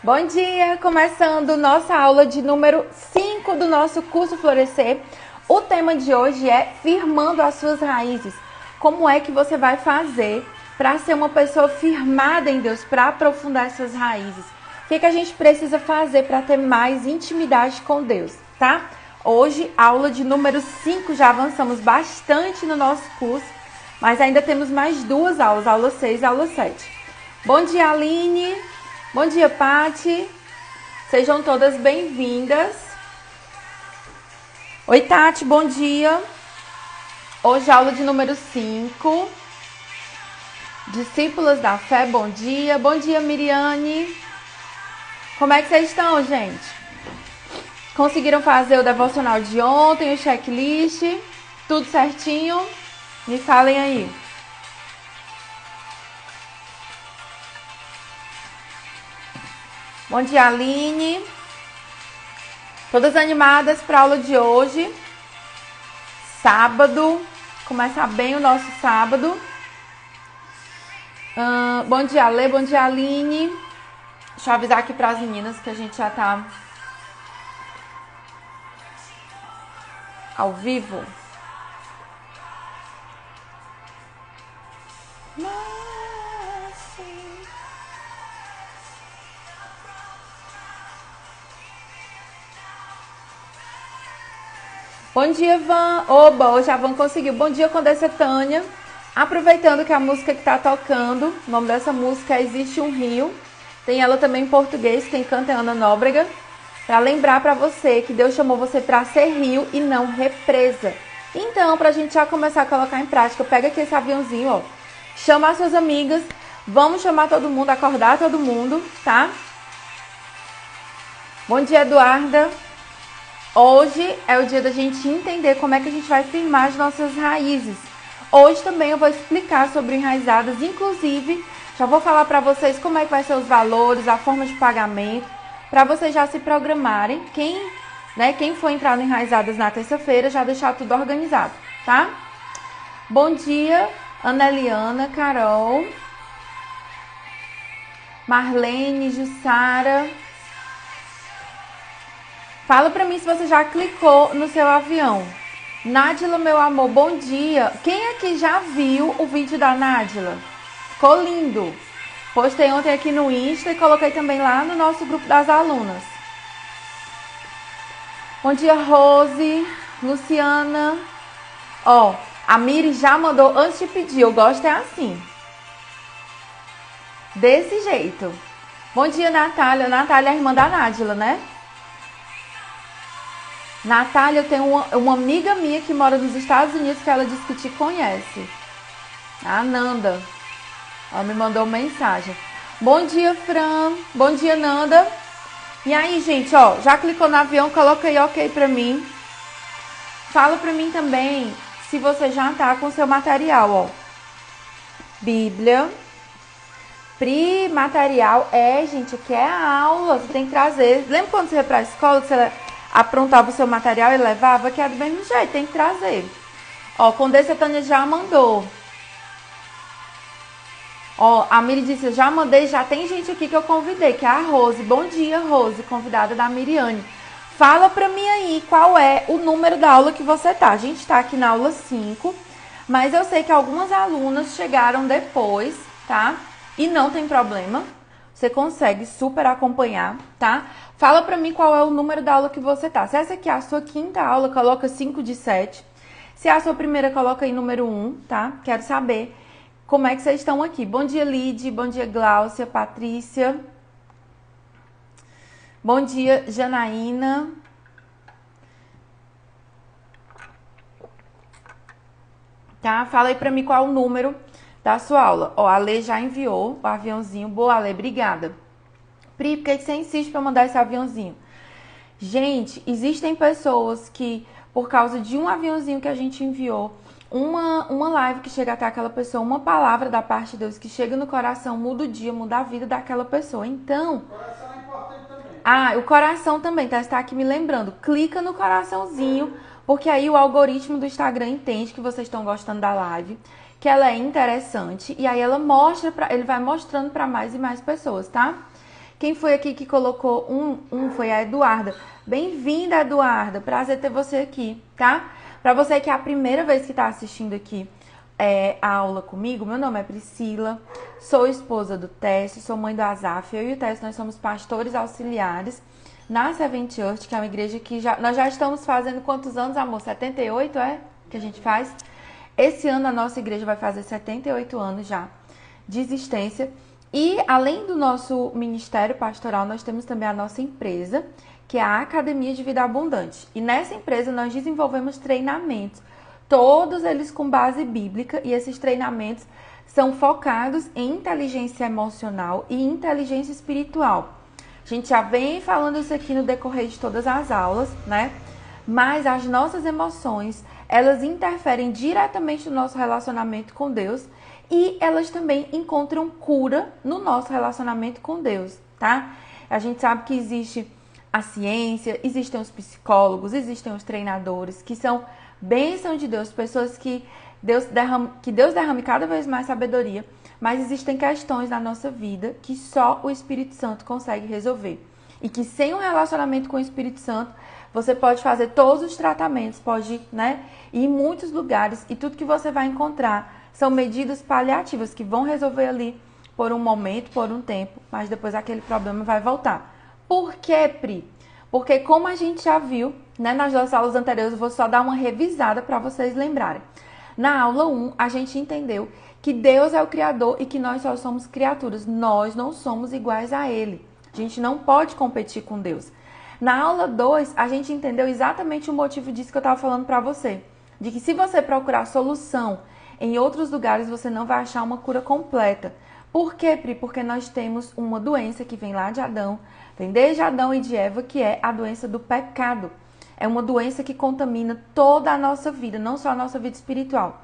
Bom dia! Começando nossa aula de número 5 do nosso curso Florescer. O tema de hoje é firmando as suas raízes. Como é que você vai fazer para ser uma pessoa firmada em Deus, para aprofundar essas raízes? O que a gente precisa fazer para ter mais intimidade com Deus, tá? Hoje, aula de número 5, já avançamos bastante no nosso curso, mas ainda temos mais duas aulas, aula 6 e aula 7. Bom dia, Aline! Bom dia, Pati. Sejam todas bem-vindas. Oi, Tati, bom dia. Hoje, aula de número 5. Discípulas da fé, bom dia. Bom dia, Miriane. Como é que vocês estão, gente? Conseguiram fazer o devocional de ontem, o checklist? Tudo certinho? Me falem aí. Bom dia, Aline. Todas animadas para a aula de hoje. Sábado. Começa bem o nosso sábado. Bom dia, Lê. Bom dia, Aline. Deixa eu avisar aqui para as meninas que a gente já tá ao vivo. Bom dia, Van. Oba, hoje a Van conseguiu. Bom dia, Condessa Tânia. Aproveitando que a música que tá tocando, o nome dessa música é Existe um Rio. Tem ela também em português, quem canta é Ana Nóbrega. Para lembrar para você que Deus chamou você para ser rio e não represa. Então, pra gente já começar a colocar em prática, pega aqui esse aviãozinho, ó. Chama as suas amigas. Vamos chamar todo mundo, acordar todo mundo, tá? Bom dia, Eduarda. Hoje é o dia da gente entender como é que a gente vai firmar as nossas raízes. Hoje também eu vou explicar sobre enraizadas, inclusive já vou falar para vocês como é que vai ser os valores, a forma de pagamento, para vocês já se programarem. Quem for entrar no Enraizadas na terça-feira, já deixar tudo organizado, tá? Bom dia, Ana Eliana, Carol, Marlene, Jussara. Fala pra mim se você já clicou no seu avião. Nádila, meu amor, bom dia. Quem aqui já viu o vídeo da Nádila? Ficou lindo. Postei ontem aqui no Insta e coloquei também lá no nosso grupo das alunas. Bom dia, Rose, Luciana. Ó, a Miri já mandou antes de pedir. Eu gosto é assim. Desse jeito. Bom dia, Natália. Natália é a irmã da Nádila, né? Natália, eu tenho uma amiga minha que mora nos Estados Unidos que ela disse que te conhece. A Nanda. Ela me mandou mensagem. Bom dia, Fran. Bom dia, Nanda. E aí, gente, ó, já clicou no avião, coloca aí ok pra mim. Fala pra mim também se você já tá com seu material, ó. Bíblia. Pri, material. Gente, aqui é a aula, você tem que trazer. Lembra quando você ia pra escola, que você aprontava o seu material e levava? Que é do mesmo jeito, tem que trazer. Ó, Condessa Tânia já mandou. Ó, a Miri disse, eu já mandei, já tem gente aqui que eu convidei, que é a Rose. Bom dia, Rose, convidada da Miriane. Fala pra mim aí qual é o número da aula que você tá. A gente tá aqui na aula 5, mas eu sei que algumas alunas chegaram depois, tá? E não tem problema, você consegue super acompanhar, tá? Fala pra mim qual é o número da aula que você tá. Se essa aqui é a sua quinta aula, coloca 5 de 7. Se é a sua primeira, coloca aí número 1, tá? Quero saber como é que vocês estão aqui. Bom dia, Lid. Bom dia, Gláucia, Patrícia. Bom dia, Janaína. Tá? Fala aí pra mim qual é o número da sua aula. Ó, a Lê já enviou o aviãozinho. Boa, Lê, obrigada. Pri, por que você insiste pra mandar esse aviãozinho? Gente, existem pessoas que, por causa de um aviãozinho que a gente enviou, uma live que chega até aquela pessoa, uma palavra da parte de Deus que chega no coração, muda o dia, muda a vida daquela pessoa. Então, o coração é importante também. O coração também, tá? Está aqui me lembrando. Clica no coraçãozinho, porque aí o algoritmo do Instagram entende que vocês estão gostando da live, que ela é interessante, e aí ele vai mostrando para mais e mais pessoas, tá? Quem foi aqui que colocou foi a Eduarda. Bem-vinda, Eduarda. Prazer ter você aqui, tá? Para você que é a primeira vez que está assistindo aqui a aula comigo, meu nome é Priscila, sou esposa do Técio, sou mãe do Azaf. Eu e o Técio, nós somos pastores auxiliares na Seven Church, que é uma igreja que nós já estamos fazendo quantos anos, amor? 78, que a gente faz? Esse ano a nossa igreja vai fazer 78 anos já de existência. E além do nosso ministério pastoral, nós temos também a nossa empresa, que é a Academia de Vida Abundante. E nessa empresa nós desenvolvemos treinamentos, todos eles com base bíblica, e esses treinamentos são focados em inteligência emocional e inteligência espiritual. A gente já vem falando isso aqui no decorrer de todas as aulas, né? Mas as nossas emoções, elas interferem diretamente no nosso relacionamento com Deus e elas também encontram cura no nosso relacionamento com Deus, tá? A gente sabe que existe a ciência, existem os psicólogos, existem os treinadores, que são bênção de Deus, pessoas que Deus derrame cada vez mais sabedoria, mas existem questões na nossa vida que só o Espírito Santo consegue resolver. E que sem um relacionamento com o Espírito Santo, você pode fazer todos os tratamentos, pode, né, ir em muitos lugares e tudo que você vai encontrar são medidas paliativas que vão resolver ali por um momento, por um tempo, mas depois aquele problema vai voltar. Por quê, Pri? Porque como a gente já viu, né, nas nossas aulas anteriores, eu vou só dar uma revisada para vocês lembrarem. Na aula 1, a gente entendeu que Deus é o Criador e que nós só somos criaturas. Nós não somos iguais a Ele. A gente não pode competir com Deus. Na aula 2, a gente entendeu exatamente o motivo disso que eu estava falando para você. De que se você procurar solução em outros lugares, você não vai achar uma cura completa. Por quê, Pri? Porque nós temos uma doença que vem lá de Adão, vem desde Adão e de Eva, que é a doença do pecado. É uma doença que contamina toda a nossa vida, não só a nossa vida espiritual,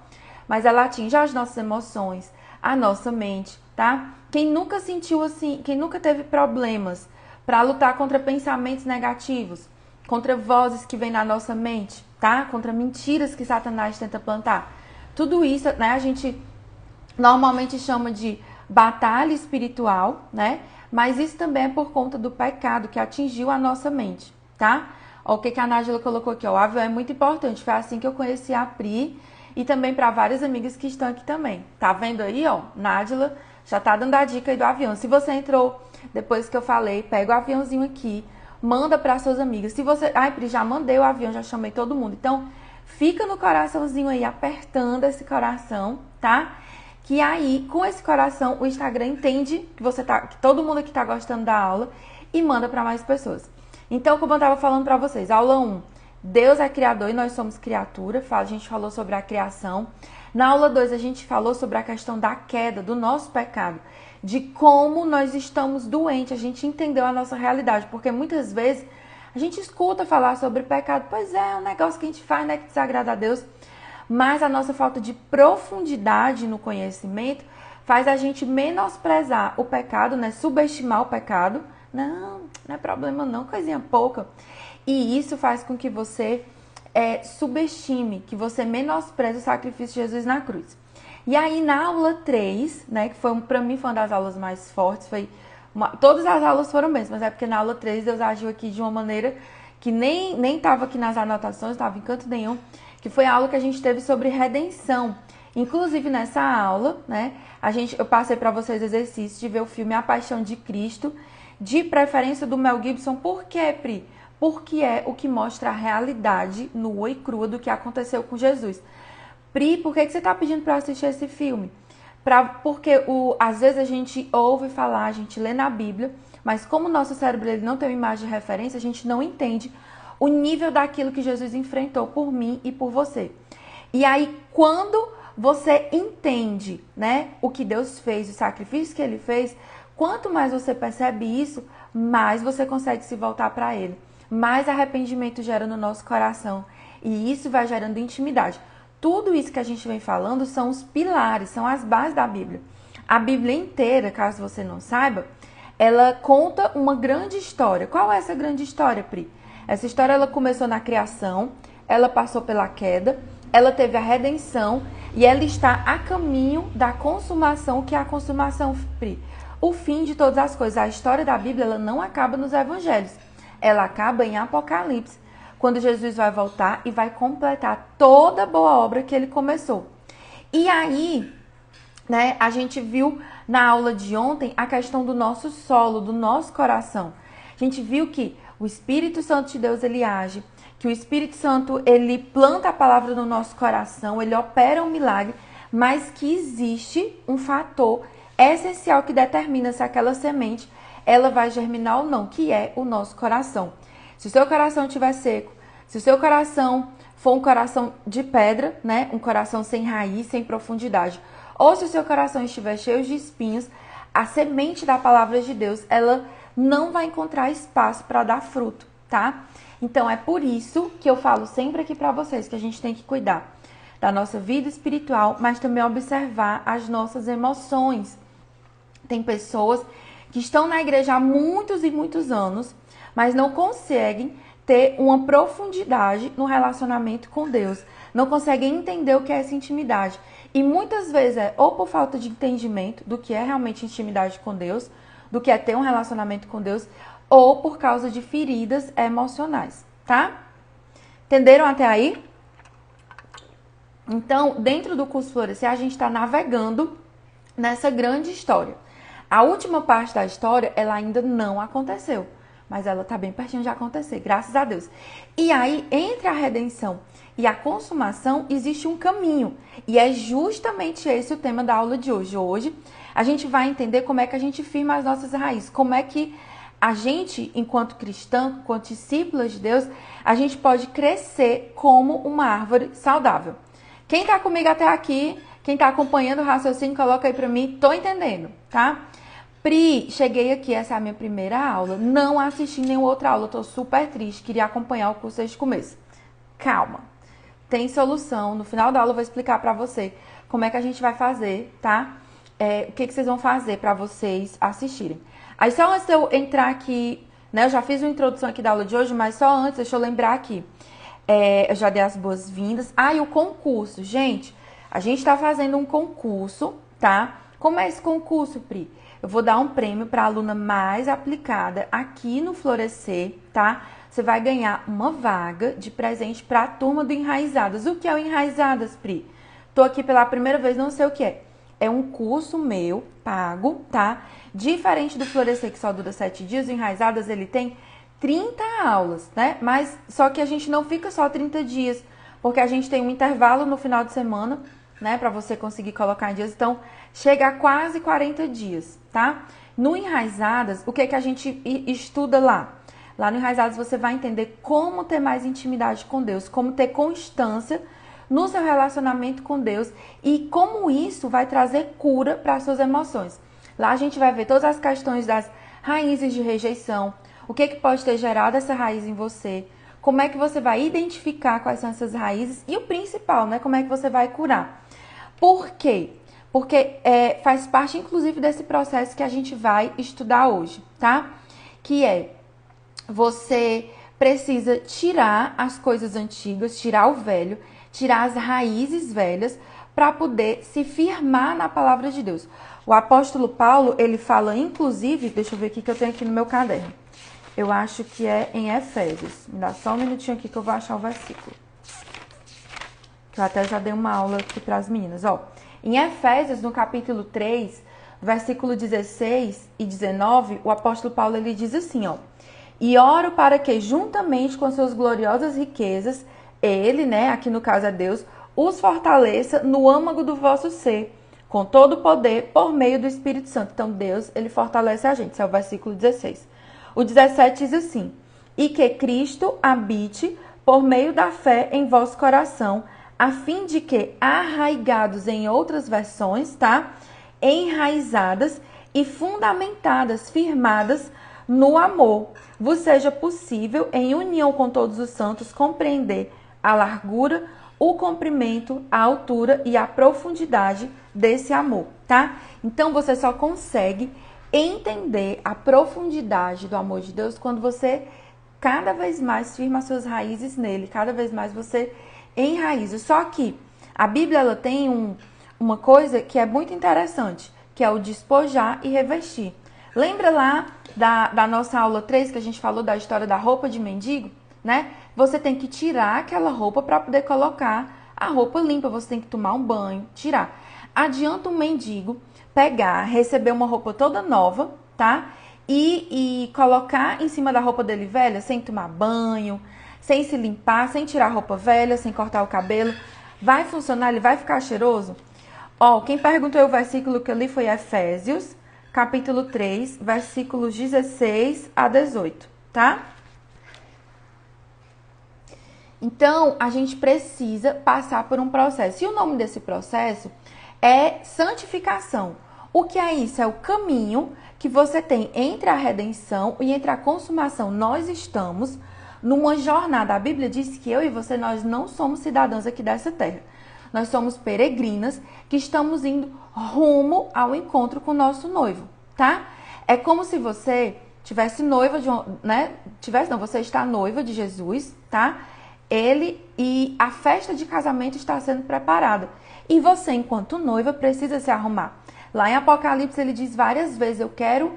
mas ela atinge as nossas emoções, a nossa mente, tá? Quem nunca sentiu assim, quem nunca teve problemas para lutar contra pensamentos negativos, contra vozes que vêm na nossa mente, tá? Contra mentiras que Satanás tenta plantar. Tudo isso, né, a gente normalmente chama de batalha espiritual, né? Mas isso também é por conta do pecado que atingiu a nossa mente, tá? Ó, o que a Nájila colocou aqui, ó, o avião é muito importante. Foi assim que eu conheci a Pri e também para várias amigas que estão aqui também. Tá vendo aí, ó? Nájila já tá dando a dica aí do avião. Se você entrou depois que eu falei, pega o aviãozinho aqui, manda para suas amigas. Se você... Ai, Pri, já mandei o avião, já chamei todo mundo. Então, fica no coraçãozinho aí, apertando esse coração, tá? Que aí, com esse coração, o Instagram entende que todo mundo aqui tá gostando da aula e manda para mais pessoas. Então, como eu estava falando para vocês, aula 1, Deus é criador e nós somos criatura, a gente falou sobre a criação. Na aula 2, a gente falou sobre a questão da queda, do nosso pecado, de como nós estamos doentes, a gente entendeu a nossa realidade, porque muitas vezes a gente escuta falar sobre pecado, pois é um negócio que a gente faz, né, que desagrada a Deus, mas a nossa falta de profundidade no conhecimento faz a gente menosprezar o pecado, né, subestimar o pecado. Não é problema não, coisinha pouca. E isso faz com que você subestime, que você menospreze o sacrifício de Jesus na cruz. E aí na aula 3, né, que para mim foi uma das aulas mais fortes, todas as aulas foram mesmo, mas é porque na aula 3 Deus agiu aqui de uma maneira que nem estava aqui nas anotações, não estava em canto nenhum, que foi a aula que a gente teve sobre redenção. Inclusive nessa aula, né, eu passei para vocês o exercício de ver o filme A Paixão de Cristo, de preferência do Mel Gibson. Por quê, Pri? Porque é o que mostra a realidade nua e crua do que aconteceu com Jesus. Pri, por que você está pedindo para assistir esse filme? Porque às vezes a gente ouve falar, a gente lê na Bíblia, mas como o nosso cérebro ele não tem uma imagem de referência, a gente não entende o nível daquilo que Jesus enfrentou por mim e por você. E aí, quando você entende, né, o que Deus fez, o sacrifício que Ele fez, quanto mais você percebe isso, mais você consegue se voltar para Ele. Mais arrependimento gera no nosso coração. E isso vai gerando intimidade. Tudo isso que a gente vem falando são os pilares, são as bases da Bíblia. A Bíblia inteira, caso você não saiba, ela conta uma grande história. Qual é essa grande história, Pri? Essa história ela começou na criação, ela passou pela queda, ela teve a redenção e ela está a caminho da consumação, que é a consumação, Pri. o fim de todas as coisas. A história da Bíblia, ela não acaba nos evangelhos. Ela acaba em Apocalipse, quando Jesus vai voltar e vai completar toda a boa obra que ele começou. E aí, né, a gente viu na aula de ontem a questão do nosso solo, do nosso coração. A gente viu que o Espírito Santo de Deus, ele age, que o Espírito Santo, ele planta a palavra no nosso coração, ele opera um milagre, mas que existe um fator essencial que determina se aquela semente ela vai germinar ou não, que é o nosso coração. Se o seu coração estiver seco, se o seu coração for um coração de pedra, né, um coração sem raiz, sem profundidade, ou se o seu coração estiver cheio de espinhos, a semente da palavra de Deus, ela não vai encontrar espaço para dar fruto, tá? Então é por isso que eu falo sempre aqui para vocês que a gente tem que cuidar da nossa vida espiritual, mas também observar as nossas emoções. Tem pessoas que estão na igreja há muitos e muitos anos, mas não conseguem ter uma profundidade no relacionamento com Deus. Não conseguem entender o que é essa intimidade. E muitas vezes é ou por falta de entendimento do que é realmente intimidade com Deus, do que é ter um relacionamento com Deus, ou por causa de feridas emocionais, tá? Entenderam até aí? Então, dentro do curso Florescer, a gente está navegando nessa grande história. A última parte da história, ela ainda não aconteceu, mas ela está bem pertinho de acontecer, graças a Deus. E aí, entre a redenção e a consumação, existe um caminho. E é justamente esse o tema da aula de hoje. Hoje, a gente vai entender como é que a gente firma as nossas raízes, como é que a gente, enquanto cristã, enquanto discípulos de Deus, a gente pode crescer como uma árvore saudável. Quem tá comigo até aqui, quem tá acompanhando o raciocínio, coloca aí pra mim, tô entendendo, tá? Pri, cheguei aqui, essa é a minha primeira aula, não assisti nenhuma outra aula, tô super triste, queria acompanhar o curso desde o começo. Calma, tem solução, no final da aula eu vou explicar pra você como é que a gente vai fazer, tá? O que vocês vão fazer pra vocês assistirem. Aí só antes de eu entrar aqui, né, eu já fiz uma introdução aqui da aula de hoje, mas só antes, deixa eu lembrar aqui. Eu já dei as boas-vindas. E o concurso. Gente, a gente tá fazendo um concurso, tá? Como é esse concurso, Pri? Eu vou dar um prêmio para a aluna mais aplicada aqui no Florescer, tá? Você vai ganhar uma vaga de presente para a turma do Enraizadas. O que é o Enraizadas, Pri? Tô aqui pela primeira vez, não sei o que é. É um curso meu, pago, tá? Diferente do Florescer, que só dura 7 dias, o Enraizadas, ele tem 30 aulas, né? Mas só que a gente não fica só 30 dias, porque a gente tem um intervalo no final de semana, né? Pra você conseguir colocar em dias. Então, chega a quase 40 dias, tá? No Enraizadas, o que que a gente estuda lá? Lá no Enraizadas você vai entender como ter mais intimidade com Deus, como ter constância no seu relacionamento com Deus e como isso vai trazer cura para as suas emoções. Lá a gente vai ver todas as questões das raízes de rejeição, o que pode ter gerado essa raiz em você, como é que você vai identificar quais são essas raízes e o principal, né? Como é que você vai curar. Por quê? Porque faz parte, inclusive, desse processo que a gente vai estudar hoje, tá? Que você precisa tirar as coisas antigas, tirar o velho, tirar as raízes velhas para poder se firmar na palavra de Deus. O apóstolo Paulo, ele fala, inclusive, deixa eu ver aqui que eu tenho aqui no meu caderno. Eu acho que é em Efésios. Me dá só um minutinho aqui que eu vou achar o versículo. Que eu até já dei uma aula aqui para as meninas. Em Efésios, no capítulo 3, versículo 16 e 19, o apóstolo Paulo ele diz assim, e oro para que, juntamente com suas gloriosas riquezas, ele, né, aqui no caso é Deus, os fortaleça no âmago do vosso ser, com todo o poder, por meio do Espírito Santo. Então, Deus, ele fortalece a gente. Esse é o versículo 16. O 17 diz assim, e que Cristo habite por meio da fé em vosso coração, a fim de que, arraigados em outras versões, tá? Enraizadas e fundamentadas, firmadas no amor, vos seja possível, em união com todos os santos, compreender a largura, o comprimento, a altura e a profundidade desse amor, tá? Então, você só consegue entender a profundidade do amor de Deus quando você cada vez mais firma suas raízes nele, cada vez mais você enraiza. Só que a Bíblia ela tem uma coisa que é muito interessante, que é o despojar e revestir. Lembra lá da nossa aula 3 que a gente falou da história da roupa de mendigo, né? Você tem que tirar aquela roupa para poder colocar a roupa limpa, você tem que tomar um banho, tirar. Adianta um mendigo pegar, receber uma roupa toda nova, tá? E colocar em cima da roupa dele velha, sem tomar banho, sem se limpar, sem tirar a roupa velha, sem cortar o cabelo. Vai funcionar? Ele vai ficar cheiroso? Ó, quem perguntou o versículo que eu li foi Efésios, capítulo 3, versículos 16 a 18, tá? Então, a gente precisa passar por um processo. E o nome desse processo é santificação. O que é isso? É o caminho que você tem entre a redenção e entre a consumação. Nós estamos numa jornada. A Bíblia diz que eu e você, nós não somos cidadãos aqui dessa terra. Nós somos peregrinas que estamos indo rumo ao encontro com o nosso noivo, tá? É como se você tivesse noiva de você está noiva de Jesus, tá? E a festa de casamento está sendo preparada. E você, enquanto noiva, precisa se arrumar. Lá em Apocalipse ele diz várias vezes, eu quero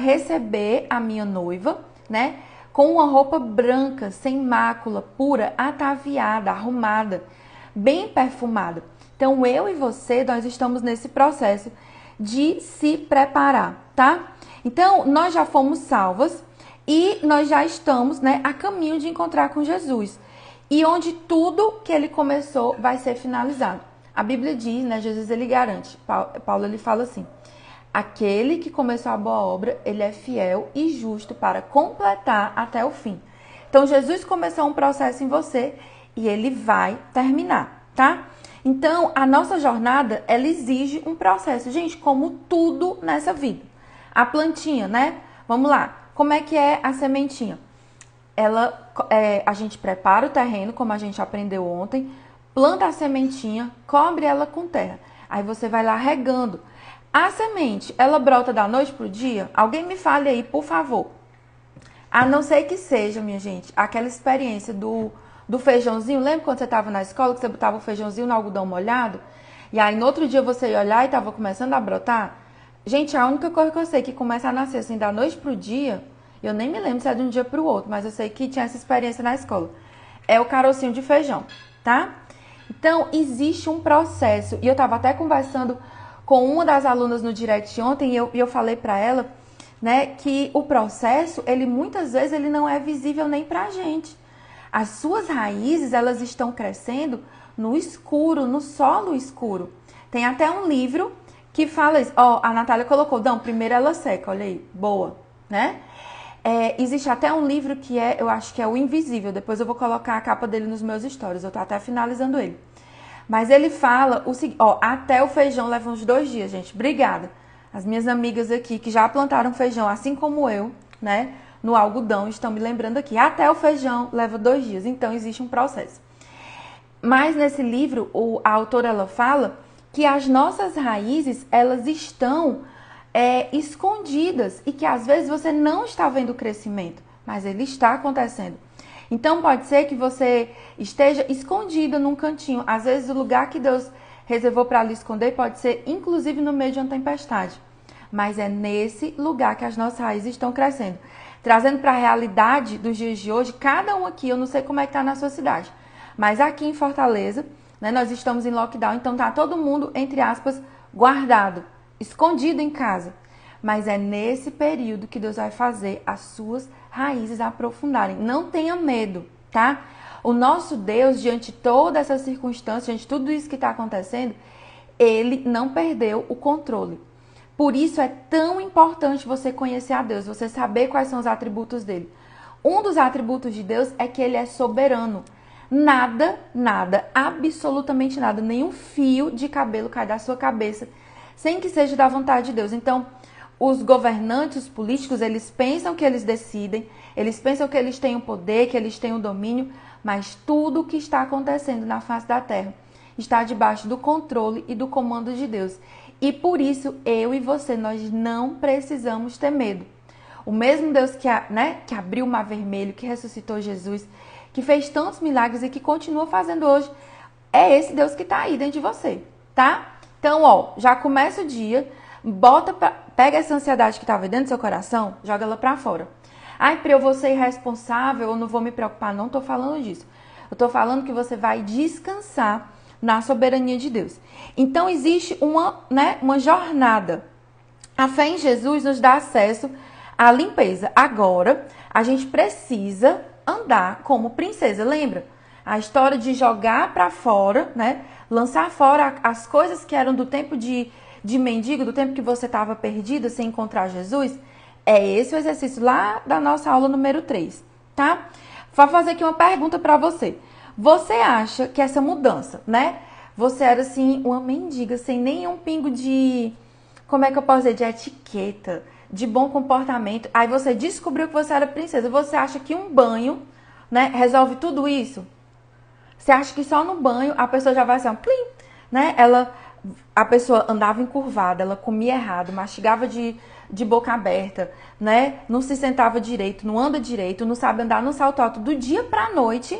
receber a minha noiva, né? Com uma roupa branca, sem mácula, pura, ataviada, arrumada, bem perfumada. Então, eu e você, nós estamos nesse processo de se preparar, tá? Então, nós já fomos salvas e nós já estamos, né, a caminho de encontrar com Jesus. E onde tudo que ele começou vai ser finalizado. A Bíblia diz, né, Jesus ele garante, Paulo ele fala assim, aquele que começou a boa obra, ele é fiel e justo para completar até o fim. Então, Jesus começou um processo em você e ele vai terminar, tá? Então, a nossa jornada, ela exige um processo. Gente, como tudo nessa vida. A plantinha, né? Vamos lá. Como é que é a sementinha? A gente prepara o terreno, como a gente aprendeu ontem, planta a sementinha, cobre ela com terra. Aí você vai lá regando. A semente, ela brota da noite pro dia? Alguém me fale aí, por favor. A não ser que seja, minha gente, aquela experiência do feijãozinho. Lembra quando você estava na escola que você botava o feijãozinho no algodão molhado? E aí no outro dia você ia olhar e estava começando a brotar? Gente, a única coisa que eu sei que começa a nascer assim da noite pro dia, eu nem me lembro se é de um dia pro outro, mas eu sei que tinha essa experiência na escola, é o carocinho de feijão, tá? Então, existe um processo. E eu estava até conversando com uma das alunas no direct ontem e eu falei para ela, né, que o processo, ele muitas vezes ele não é visível nem pra gente. As suas raízes, elas estão crescendo no escuro, no solo escuro. Tem até um livro que fala isso. Ó, a Natália colocou, não, primeiro ela seca, olha aí, boa, né? Existe até um livro que eu acho que é O Invisível, depois eu vou colocar a capa dele nos meus stories, eu tô até finalizando ele. Mas ele fala o seguinte, ó, até o feijão leva uns 2 dias, gente, obrigada. As minhas amigas aqui que já plantaram feijão, assim como eu, né, no algodão, estão me lembrando aqui, até o feijão leva 2 dias, então existe um processo. Mas nesse livro, a autora, ela fala que as nossas raízes, elas estão escondidas e que às vezes você não está vendo o crescimento, mas ele está acontecendo. Então pode ser que você esteja escondida num cantinho. Às vezes o lugar que Deus reservou para lhe esconder pode ser inclusive no meio de uma tempestade. Mas é nesse lugar que as nossas raízes estão crescendo. Trazendo para a realidade dos dias de hoje, cada um aqui, eu não sei como é que está na sua cidade, mas aqui em Fortaleza, né, nós estamos em lockdown, então tá todo mundo, entre aspas, guardado, escondido em casa. Mas é nesse período que Deus vai fazer as suas raízes aprofundarem. Não tenha medo, tá? O nosso Deus, diante de toda essa circunstância, diante de tudo isso que está acontecendo, ele não perdeu o controle. Por isso é tão importante você conhecer a Deus, você saber quais são os atributos dele. Um dos atributos de Deus é que ele é soberano. Nada, absolutamente nada, nenhum fio de cabelo cai da sua cabeça sem que seja da vontade de Deus. Então, os governantes, os políticos, eles pensam que eles decidem, eles pensam que eles têm o poder, que eles têm o domínio, mas tudo o que está acontecendo na face da terra está debaixo do controle e do comando de Deus. E por isso, eu e você, nós não precisamos ter medo. O mesmo Deus que abriu o Mar Vermelho, que ressuscitou Jesus, que fez tantos milagres e que continua fazendo hoje, é esse Deus que está aí dentro de você, tá? Então, ó, já começa o dia, pega essa ansiedade que estava dentro do seu coração, joga ela pra fora. Ai, Pri, eu vou ser irresponsável, eu não vou me preocupar. Não tô falando disso. Eu tô falando que você vai descansar na soberania de Deus. Então, existe uma jornada. A fé em Jesus nos dá acesso à limpeza. Agora, a gente precisa andar como princesa. Lembra? A história de jogar pra fora, né? Lançar fora as coisas que eram do tempo de mendigo, do tempo que você estava perdido sem encontrar Jesus. É esse o exercício lá da nossa aula número 3, tá? Vou fazer aqui uma pergunta pra você. Você acha que essa mudança, né? Você era assim, uma mendiga, sem nenhum pingo de, como é que eu posso dizer, de etiqueta, de bom comportamento. Aí você descobriu que você era princesa. Você acha que um banho, né, resolve tudo isso? Você acha que só no banho a pessoa já vai assim, plim, né? A pessoa andava encurvada, ela comia errado, mastigava de boca aberta, né? Não se sentava direito, não anda direito, não sabe andar no salto alto. Do dia pra noite,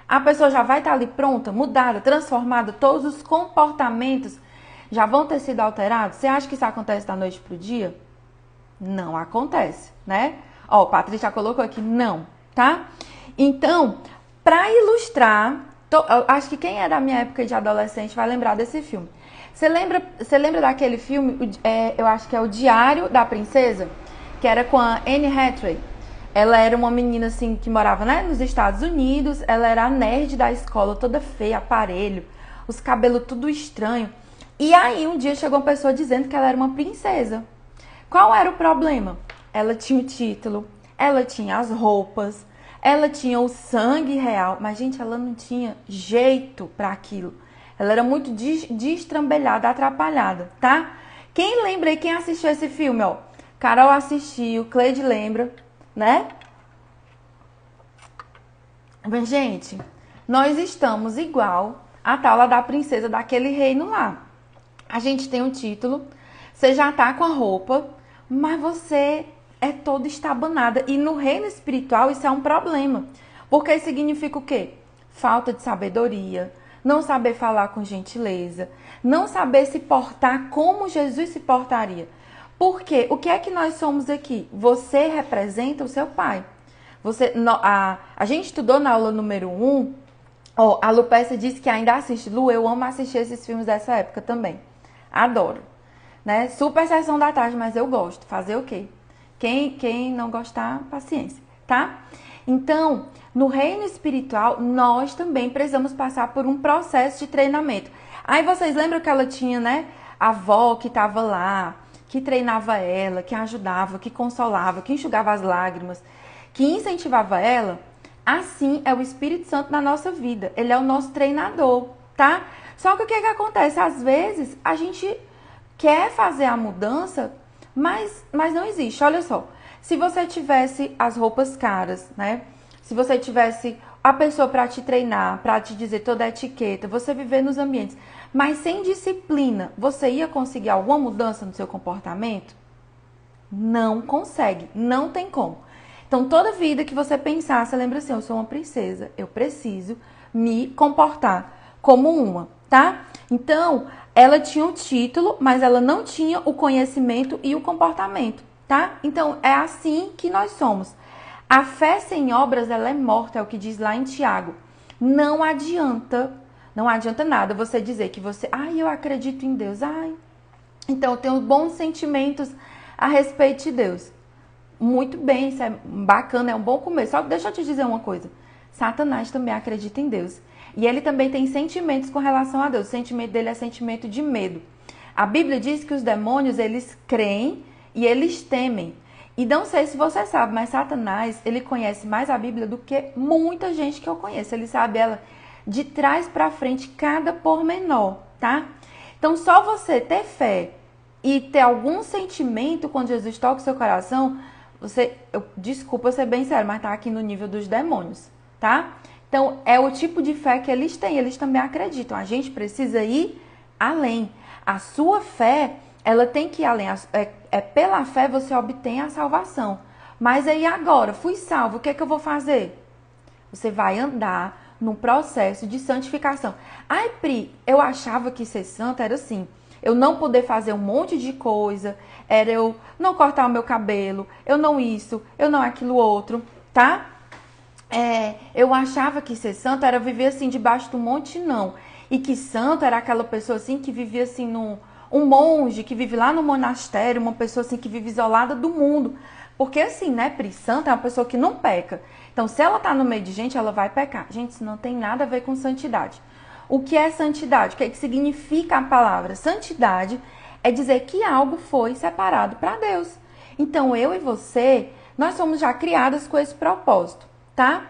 a pessoa já vai estar ali pronta, mudada, transformada, todos os comportamentos já vão ter sido alterados. Você acha que isso acontece da noite pro dia? Não acontece, né? Ó, o Patrícia já colocou aqui, não, tá? Então, pra ilustrar, acho que quem é da minha época de adolescente vai lembrar desse filme. Você lembra daquele filme, eu acho que é O Diário da Princesa, que era com a Anne Hathaway. Ela era uma menina assim que morava, né, nos Estados Unidos, ela era a nerd da escola, toda feia, aparelho, os cabelos tudo estranho. E aí um dia chegou uma pessoa dizendo que ela era uma princesa. Qual era o problema? Ela tinha o título, ela tinha as roupas, ela tinha o sangue real, mas gente, ela não tinha jeito para aquilo. Ela era muito destrambelhada, atrapalhada, tá? Quem lembra aí, quem assistiu esse filme, ó? Carol assistiu, Cleide lembra, né? Mas, gente, nós estamos igual a tal lá da princesa daquele reino lá. A gente tem um título, você já tá com a roupa, mas você é toda estabanada. E no reino espiritual isso é um problema. Porque significa o quê? Falta de sabedoria, não saber falar com gentileza, não saber se portar como Jesus se portaria. Porque o que é que nós somos aqui? Você representa o seu pai. A gente estudou na aula número 1, ó, a Lupécia disse que ainda assiste. Lu, eu amo assistir esses filmes dessa época também. Adoro. Né? Super sessão da tarde, mas eu gosto. Fazer o quê? Quem não gostar, paciência, tá? Então, no reino espiritual, nós também precisamos passar por um processo de treinamento. Aí vocês lembram que ela tinha, né, a avó que estava lá, que treinava ela, que ajudava, que consolava, que enxugava as lágrimas, que incentivava ela? Assim é o Espírito Santo na nossa vida. Ele é o nosso treinador, tá? Só que o que é que acontece? Às vezes, a gente quer fazer a mudança, mas não existe. Olha só, se você tivesse as roupas caras, né? Se você tivesse a pessoa para te treinar, para te dizer toda a etiqueta, você viver nos ambientes, mas sem disciplina, você ia conseguir alguma mudança no seu comportamento? Não consegue, não tem como. Então, toda vida que você pensar, você lembra assim, eu sou uma princesa, eu preciso me comportar como uma, tá? Então, ela tinha o título, mas ela não tinha o conhecimento e o comportamento, tá? Então, é assim que nós somos. A fé sem obras, ela é morta, é o que diz lá em Tiago. Não adianta nada você dizer que você, eu acredito em Deus, então eu tenho bons sentimentos a respeito de Deus. Muito bem, isso é bacana, é um bom começo. Só que deixa eu te dizer uma coisa. Satanás também acredita em Deus. E ele também tem sentimentos com relação a Deus. O sentimento dele é sentimento de medo. A Bíblia diz que os demônios, eles creem e eles temem. E não sei se você sabe, mas Satanás, ele conhece mais a Bíblia do que muita gente que eu conheço. Ele sabe ela de trás para frente, cada pormenor, tá? Então, só você ter fé e ter algum sentimento quando Jesus toca o seu coração, desculpa ser bem sério, mas tá aqui no nível dos demônios, tá? Então, é o tipo de fé que eles têm, eles também acreditam. A gente precisa ir além. A sua fé, ela tem que ir além. Pela fé você obtém a salvação. Mas aí agora, fui salvo, o que é que eu vou fazer? Você vai andar num processo de santificação. Ai, Pri, eu achava que ser santo era assim. eu não poder fazer um monte de coisa, era eu não cortar o meu cabelo, eu não isso, eu não aquilo outro, tá? Eu achava que ser santo era viver assim debaixo do monte, não. E que santo era aquela pessoa assim que vivia assim um monge que vive lá no monastério, uma pessoa assim que vive isolada do mundo. Porque assim, né, Pri, santa é uma pessoa que não peca. Então, se ela tá no meio de gente, ela vai pecar. Gente, isso não tem nada a ver com santidade. O que é santidade? O que é que significa a palavra? Santidade é dizer que algo foi separado para Deus. Então, eu e você, nós somos já criadas com esse propósito, tá?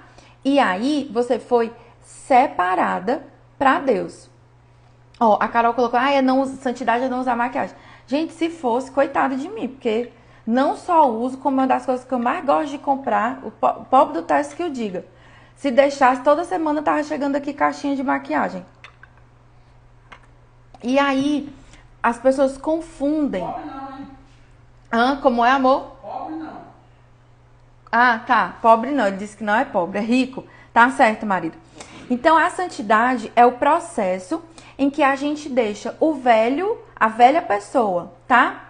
E aí, você foi separada para Deus. Ó, a Carol colocou, santidade é não usar maquiagem. Gente, se fosse, coitada de mim, porque não só uso, como uma das coisas que eu mais gosto de comprar, o pobre do teste que eu diga. Se deixasse, toda semana tava chegando aqui caixinha de maquiagem. E aí, as pessoas confundem. Pobre não, hein? Como é, amor? Pobre não. Ah, tá. Pobre não. Ele disse que não é pobre, é rico. Tá certo, marido. Então, a santidade é o processo em que a gente deixa a velha pessoa, tá?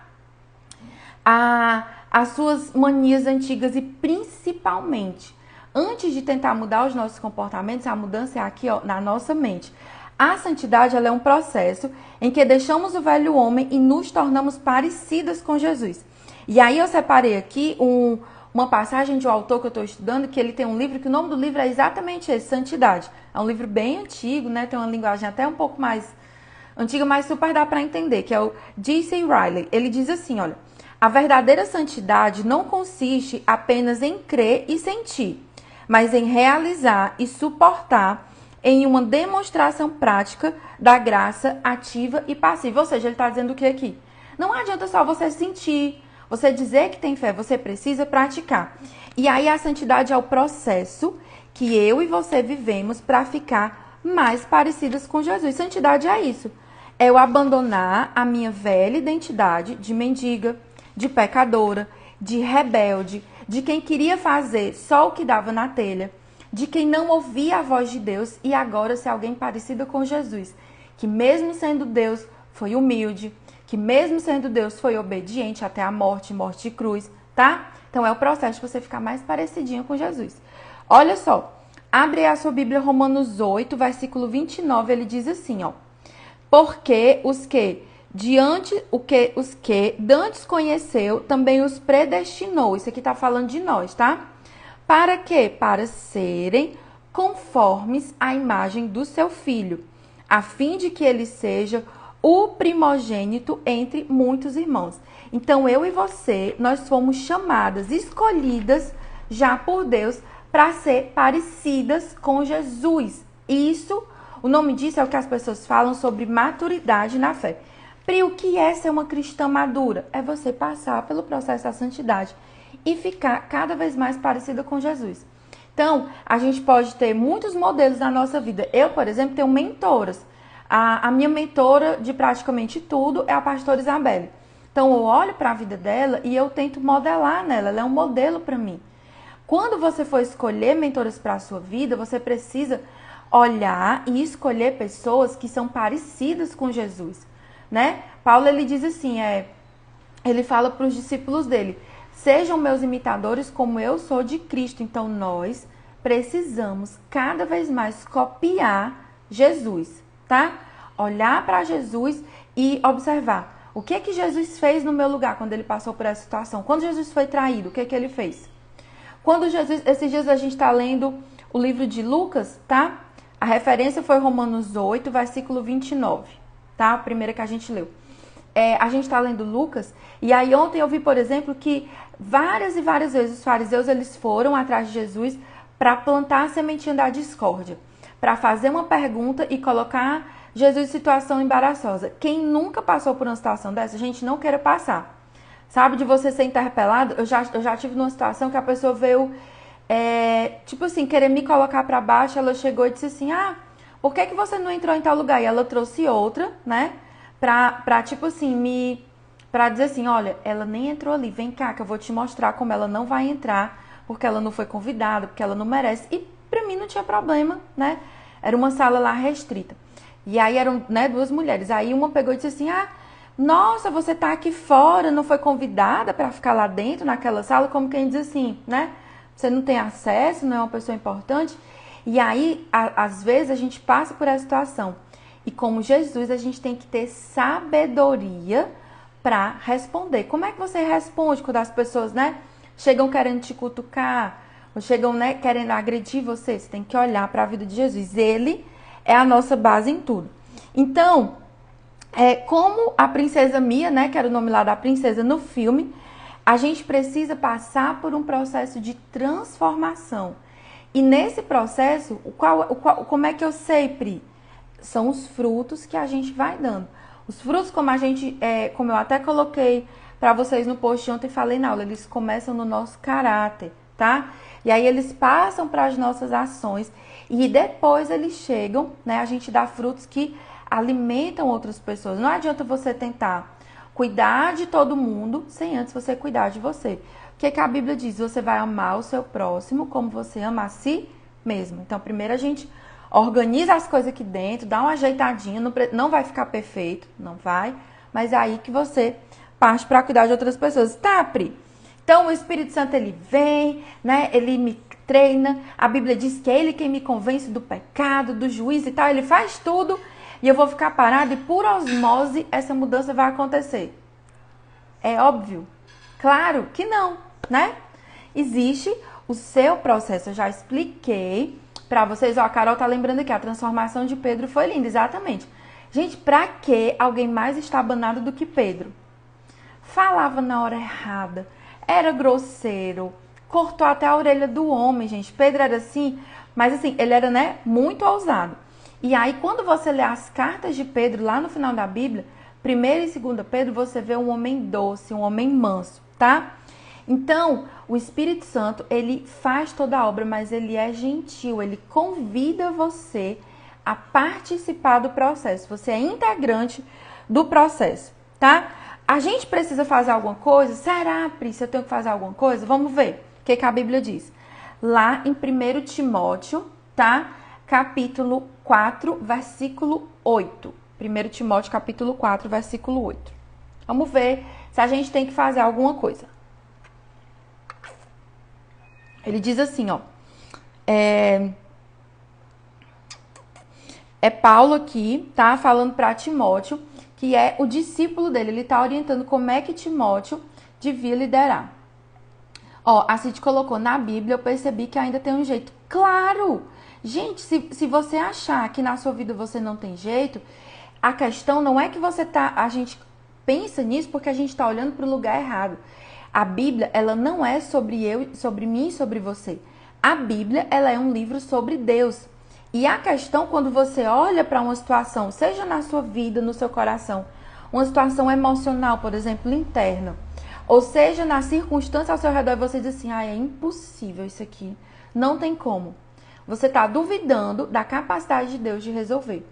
As suas manias antigas e principalmente, antes de tentar mudar os nossos comportamentos, a mudança é aqui, ó, na nossa mente. A santidade, ela é um processo em que deixamos o velho homem e nos tornamos parecidas com Jesus. E aí eu separei aqui uma passagem de um autor que eu estou estudando, que ele tem um livro, que o nome do livro é exatamente esse, Santidade. É um livro bem antigo, né? Tem uma linguagem até um pouco mais antiga, mas super dá para entender, que é o J.C. Riley. Ele diz assim, olha, a verdadeira santidade não consiste apenas em crer e sentir, mas em realizar e suportar em uma demonstração prática da graça ativa e passiva. Ou seja, ele está dizendo o que aqui? Não adianta só você sentir, você dizer que tem fé, você precisa praticar. E aí a santidade é o processo que eu e você vivemos para ficar mais parecidas com Jesus. Santidade é isso. É eu abandonar a minha velha identidade de mendiga, de pecadora, de rebelde, de quem queria fazer só o que dava na telha, de quem não ouvia a voz de Deus e agora ser alguém parecida com Jesus, que mesmo sendo Deus foi humilde, que mesmo sendo Deus foi obediente até a morte de cruz, tá? Então é o processo de você ficar mais parecidinho com Jesus. Olha só, abre a sua Bíblia, Romanos 8, versículo 29, ele diz assim, ó. Porque os que dantes conheceu, também os predestinou. Isso aqui tá falando de nós, tá? Para quê? Para serem conformes à imagem do seu filho, a fim de que ele seja o primogênito entre muitos irmãos. Então, eu e você, nós fomos chamadas, escolhidas já por Deus para ser parecidas com Jesus. Isso, o nome disso é o que as pessoas falam sobre maturidade na fé. Pri, o que é ser uma cristã madura? É você passar pelo processo da santidade e ficar cada vez mais parecida com Jesus. Então, a gente pode ter muitos modelos na nossa vida. Eu, por exemplo, tenho mentoras. A minha mentora de praticamente tudo é a pastora Isabelle. Então, eu olho para a vida dela e eu tento modelar nela. Ela é um modelo para mim. Quando você for escolher mentoras para a sua vida, você precisa olhar e escolher pessoas que são parecidas com Jesus, né? Paulo, ele diz assim, ele fala para os discípulos dele, sejam meus imitadores como eu sou de Cristo. Então, nós precisamos cada vez mais copiar Jesus, tá? Olhar para Jesus e observar o que Jesus fez no meu lugar quando ele passou por essa situação. Quando Jesus foi traído, o que ele fez? Quando Jesus, esses dias a gente está lendo o livro de Lucas, tá? A referência foi Romanos 8, versículo 29, tá? A primeira que a gente leu. A gente está lendo Lucas, e aí ontem eu vi, por exemplo, que várias e várias vezes os fariseus eles foram atrás de Jesus para plantar a sementinha da discórdia, para fazer uma pergunta e colocar Jesus em situação embaraçosa. Quem nunca passou por uma situação dessa, a gente não queira passar. Sabe, de você ser interpelado? Eu já tive numa situação que a pessoa veio, tipo assim, querer me colocar para baixo. Ela chegou e disse assim, por que você não entrou em tal lugar? E ela trouxe outra, né? Pra tipo assim, pra dizer assim, olha, ela nem entrou ali, vem cá que eu vou te mostrar como ela não vai entrar, porque ela não foi convidada, porque ela não merece. E pra mim não tinha problema, né? Era uma sala lá restrita. E aí eram, né, duas mulheres. Aí uma pegou e disse assim, Nossa, você tá aqui fora, não foi convidada para ficar lá dentro, naquela sala, como quem diz assim, né? Você não tem acesso, não é uma pessoa importante. E aí, às vezes, a gente passa por essa situação. E como Jesus, a gente tem que ter sabedoria para responder. Como é que você responde quando as pessoas, né, chegam querendo te cutucar, ou chegam, né, querendo agredir você? Você tem que olhar para a vida de Jesus. Ele é a nossa base em tudo. Então, como a princesa Mia, né, que era o nome lá da princesa no filme, a gente precisa passar por um processo de transformação. E nesse processo, como é que eu sei, Pri? São os frutos que a gente vai dando. Os frutos, como eu até coloquei para vocês no post ontem, falei na aula, eles começam no nosso caráter, tá? E aí eles passam para as nossas ações e depois eles chegam, né? A gente dá frutos que alimentam outras pessoas. Não adianta você tentar cuidar de todo mundo sem antes você cuidar de você. O que a Bíblia diz? Você vai amar o seu próximo como você ama a si mesmo. Então, primeiro a gente organiza as coisas aqui dentro, dá uma ajeitadinha, não vai ficar perfeito, não vai, mas é aí que você parte para cuidar de outras pessoas. Tá, Pri? Então, o Espírito Santo, ele vem, né? Ele me treina. A Bíblia diz que é ele quem me convence do pecado, do juízo e tal. Ele faz tudo e eu vou ficar parada e por osmose essa mudança vai acontecer. É óbvio? Claro que não, né? Existe o seu processo. Eu já expliquei pra vocês. Ó, a Carol tá lembrando aqui, a transformação de Pedro foi linda, exatamente. Gente, pra que alguém mais estabanado do que Pedro? Falava na hora errada, era grosseiro, cortou até a orelha do homem, gente. Pedro era assim, mas assim, ele era, né, muito ousado. E aí, quando você lê as cartas de Pedro, lá no final da Bíblia, 1ª e 2ª Pedro, você vê um homem doce, um homem manso, tá? Então, o Espírito Santo, ele faz toda a obra, mas ele é gentil, ele convida você a participar do processo. Você é integrante do processo, tá? A gente precisa fazer alguma coisa? Será, Pri, se eu tenho que fazer alguma coisa? Vamos ver o que a Bíblia diz. Lá em 1 Timóteo, tá? Capítulo 4, versículo 8. 1 Timóteo, capítulo 4, versículo 8. Vamos ver se a gente tem que fazer alguma coisa. Ele diz assim, ó. É Paulo aqui, tá? Falando para Timóteo, que é o discípulo dele. Ele tá orientando como é que Timóteo devia liderar. Ó, a Cid colocou na Bíblia, eu percebi que ainda tem um jeito. Claro! Gente, se você achar que na sua vida você não tem jeito, a questão não é que a gente pensa nisso porque a gente tá olhando para o lugar errado. A Bíblia, ela não é sobre mim e sobre você. A Bíblia, ela é um livro sobre Deus. E a questão, quando você olha para uma situação, seja na sua vida, no seu coração, uma situação emocional, por exemplo, interna, ou seja, na circunstância ao seu redor, você diz assim, é impossível isso aqui, não tem como. Você está duvidando da capacidade de Deus de resolver.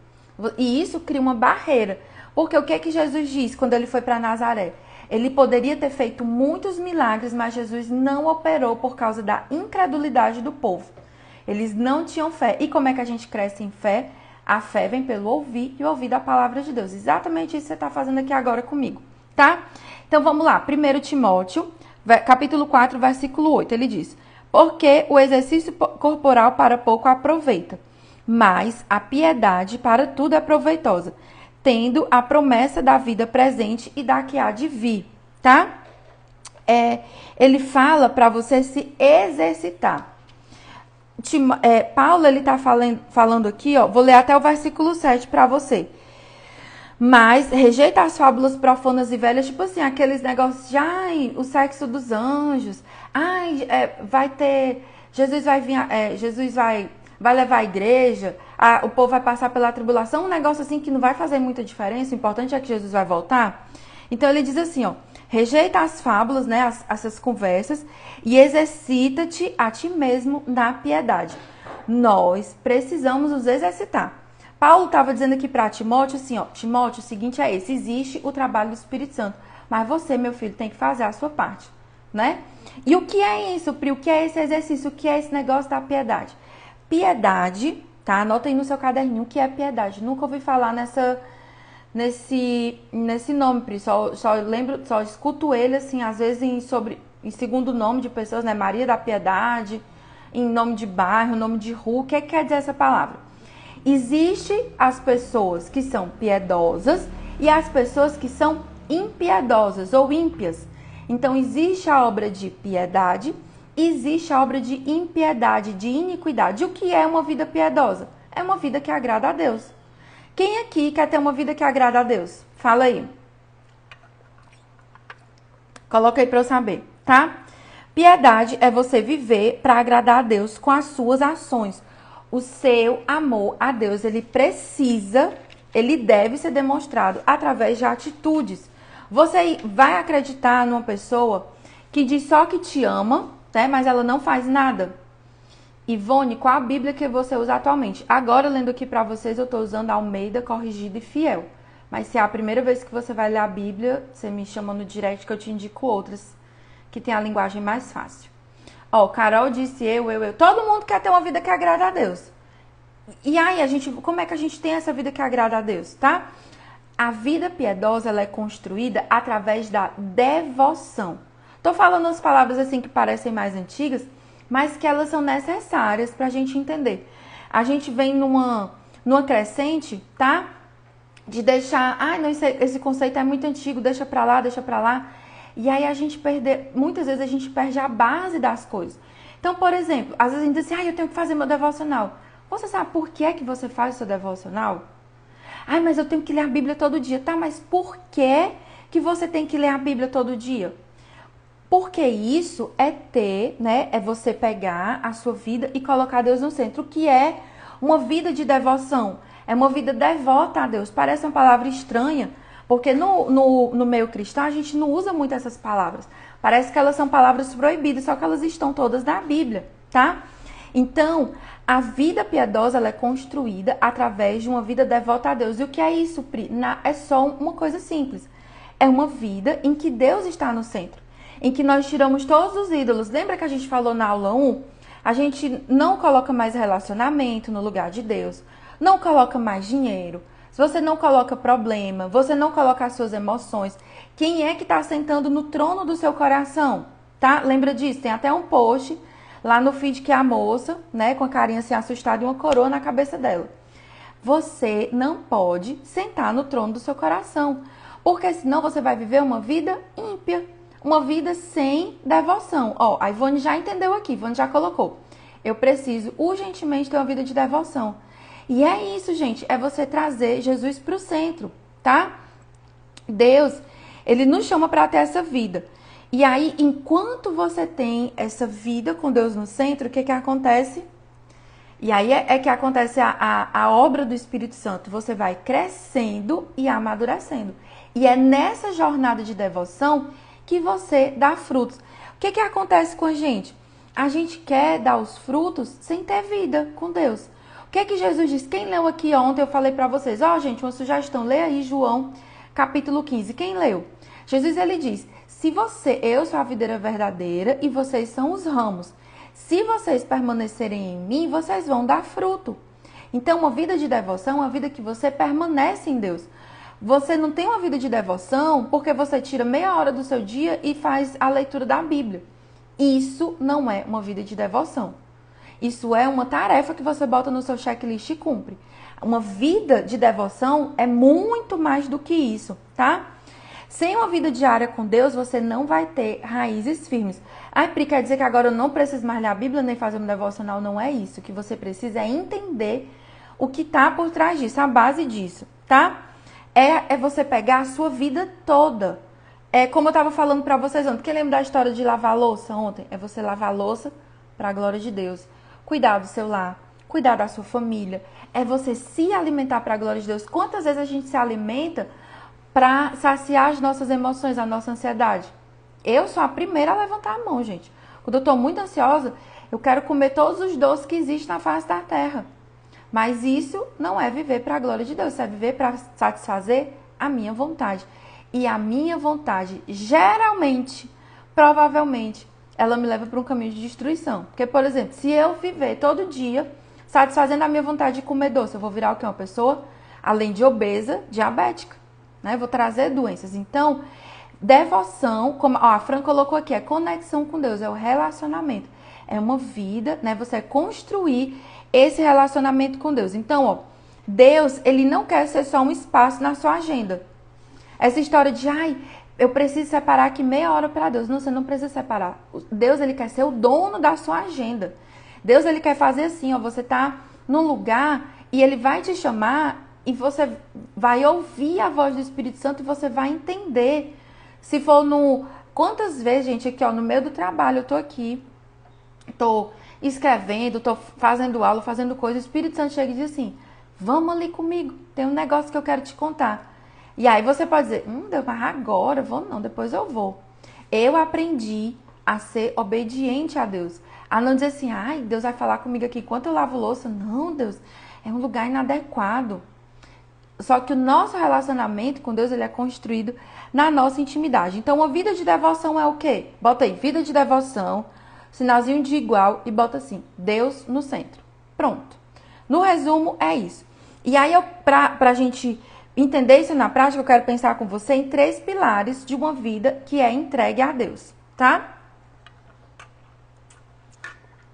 E isso cria uma barreira. Porque o que Jesus disse quando ele foi para Nazaré? Ele poderia ter feito muitos milagres, mas Jesus não operou por causa da incredulidade do povo. Eles não tinham fé. E como é que a gente cresce em fé? A fé vem pelo ouvir e ouvir da palavra de Deus. Exatamente isso que você está fazendo aqui agora comigo, tá? Então vamos lá. 1 Timóteo, capítulo 4, versículo 8. Ele diz, porque o exercício corporal para pouco aproveita, mas a piedade para tudo é proveitosa, tendo a promessa da vida presente e da que há de vir, tá? Ele fala para você se exercitar. Paulo, ele tá falando aqui, ó, vou ler até o versículo 7 para você. Mas rejeita as fábulas profanas e velhas, tipo assim, aqueles negócios de, o sexo dos anjos, vai ter, Jesus vai vir, Jesus vai levar a igreja, o povo vai passar pela tribulação, um negócio assim que não vai fazer muita diferença, o importante é que Jesus vai voltar. Então ele diz assim, ó, rejeita as fábulas, né, essas conversas, e exercita-te a ti mesmo na piedade. Nós precisamos nos exercitar. Paulo estava dizendo aqui para Timóteo assim, ó, Timóteo, o seguinte é esse, existe o trabalho do Espírito Santo, mas você, meu filho, tem que fazer a sua parte, né? E o que é isso, Pri? O que é esse exercício? O que é esse negócio da piedade? Piedade, tá? Anota aí no seu caderninho o que é piedade. Nunca ouvi falar nesse nome, Pri. Só escuto ele, assim, às vezes em segundo nome de pessoas, né? Maria da Piedade, em nome de bairro, nome de rua. O que quer dizer essa palavra? Existem as pessoas que são piedosas e as pessoas que são impiedosas ou ímpias. Então, existe a obra de piedade, existe a obra de impiedade, de iniquidade. O que é uma vida piedosa? É uma vida que agrada a Deus. Quem aqui quer ter uma vida que agrada a Deus? Fala aí. Coloca aí para eu saber, tá? Piedade é você viver para agradar a Deus com as suas ações. O seu amor a Deus, ele deve ser demonstrado através de atitudes. Você vai acreditar numa pessoa que diz só que te ama, né, mas ela não faz nada? Ivone, qual a Bíblia que você usa atualmente? Agora, lendo aqui para vocês, eu estou usando a Almeida Corrigida e Fiel. Mas se é a primeira vez que você vai ler a Bíblia, você me chama no direct que eu te indico outras que tem a linguagem mais fácil. Ó, Carol disse eu. Todo mundo quer ter uma vida que agrada a Deus. E aí, como é que a gente tem essa vida que agrada a Deus, tá? A vida piedosa, ela é construída através da devoção. Tô falando as palavras assim que parecem mais antigas, mas que elas são necessárias pra gente entender. A gente vem numa crescente, tá? De deixar, não, esse conceito é muito antigo, deixa pra lá. E aí muitas vezes a gente perde a base das coisas. Então, por exemplo, às vezes a gente diz assim, eu tenho que fazer meu devocional. Você sabe por que é que você faz o seu devocional? Mas eu tenho que ler a Bíblia todo dia. Tá, mas por que você tem que ler a Bíblia todo dia? Porque isso é você pegar a sua vida e colocar Deus no centro. O que é uma vida de devoção? É uma vida devota a Deus. Parece uma palavra estranha, porque no meio cristão a gente não usa muito essas palavras. Parece que elas são palavras proibidas, só que elas estão todas na Bíblia, tá? Então, a vida piedosa ela é construída através de uma vida devota a Deus. E o que é isso, Pri? É só uma coisa simples. É uma vida em que Deus está no centro. Em que nós tiramos todos os ídolos. Lembra que a gente falou na aula 1? A gente não coloca mais relacionamento no lugar de Deus. Não coloca mais dinheiro. Se você não coloca problema, você não coloca as suas emoções. Quem é que está sentando no trono do seu coração? Tá? Lembra disso? Tem até um post lá no feed que é a moça, né, com a carinha assim assustada e uma coroa na cabeça dela. Você não pode sentar no trono do seu coração, porque senão você vai viver uma vida ímpia, uma vida sem devoção. Ó, a Ivone já entendeu aqui, Ivone já colocou. Eu preciso urgentemente ter uma vida de devoção. E é isso, gente, é você trazer Jesus para o centro, tá? Deus, ele nos chama para ter essa vida. E aí, enquanto você tem essa vida com Deus no centro, o que acontece? E aí é que acontece a obra do Espírito Santo. Você vai crescendo e amadurecendo. E é nessa jornada de devoção que você dá frutos. O que acontece com a gente? A gente quer dar os frutos sem ter vida com Deus. O que Jesus diz? Quem leu aqui ontem, eu falei para vocês. Gente, uma sugestão. Lê aí João, capítulo 15. Quem leu? Jesus, ele diz... eu sou a videira verdadeira e vocês são os ramos. Se vocês permanecerem em mim, vocês vão dar fruto. Então, uma vida de devoção é uma vida que você permanece em Deus. Você não tem uma vida de devoção porque você tira meia hora do seu dia e faz a leitura da Bíblia. Isso não é uma vida de devoção. Isso é uma tarefa que você bota no seu checklist e cumpre. Uma vida de devoção é muito mais do que isso, tá? Sem uma vida diária com Deus, você não vai ter raízes firmes. Pri, quer dizer que agora eu não preciso mais ler a Bíblia nem fazer um devocional? Não é isso. O que você precisa é entender o que está por trás disso, a base disso, tá? É você pegar a sua vida toda. É como eu estava falando para vocês ontem. Quem lembra da história de lavar a louça ontem? É você lavar a louça para a glória de Deus. Cuidar do seu lar, cuidar da sua família. É você se alimentar para a glória de Deus. Quantas vezes a gente se alimenta para saciar as nossas emoções, a nossa ansiedade? Eu sou a primeira a levantar a mão, gente. Quando eu estou muito ansiosa, eu quero comer todos os doces que existem na face da terra. Mas isso não é viver para a glória de Deus, isso é viver para satisfazer a minha vontade. E a minha vontade, geralmente, provavelmente, ela me leva para um caminho de destruição. Porque, por exemplo, se eu viver todo dia satisfazendo a minha vontade de comer doce, eu vou virar o quê? Uma pessoa, além de obesa, diabética. né? Vou trazer doenças. Então, devoção, como a Fran colocou aqui, é conexão com Deus, é o relacionamento. É uma vida, né? Você construir esse relacionamento com Deus. Então, ó, Deus, ele não quer ser só um espaço na sua agenda. Essa história de, eu preciso separar aqui meia hora para Deus. Não, você não precisa separar. Deus, ele quer ser o dono da sua agenda. Deus, ele quer fazer assim, ó, você tá num lugar e ele vai te chamar e você vai ouvir a voz do Espírito Santo e você vai entender. Se for Quantas vezes, gente, aqui, ó, no meio do trabalho, eu tô aqui, tô escrevendo, tô fazendo aula, fazendo coisa, o Espírito Santo chega e diz assim, vamos ali comigo, tem um negócio que eu quero te contar. E aí você pode dizer, Deus, mas agora, vou não, depois eu vou. Eu aprendi a ser obediente a Deus. A não dizer assim, Deus vai falar comigo aqui enquanto eu lavo louça. Não, Deus, é um lugar inadequado. Só que o nosso relacionamento com Deus, ele é construído na nossa intimidade. Então, a vida de devoção é o quê? Bota aí, vida de devoção, sinalzinho de igual e bota assim, Deus no centro. Pronto. No resumo, é isso. E aí, pra gente entender isso na prática, eu quero pensar com você em 3 pilares de uma vida que é entregue a Deus, tá?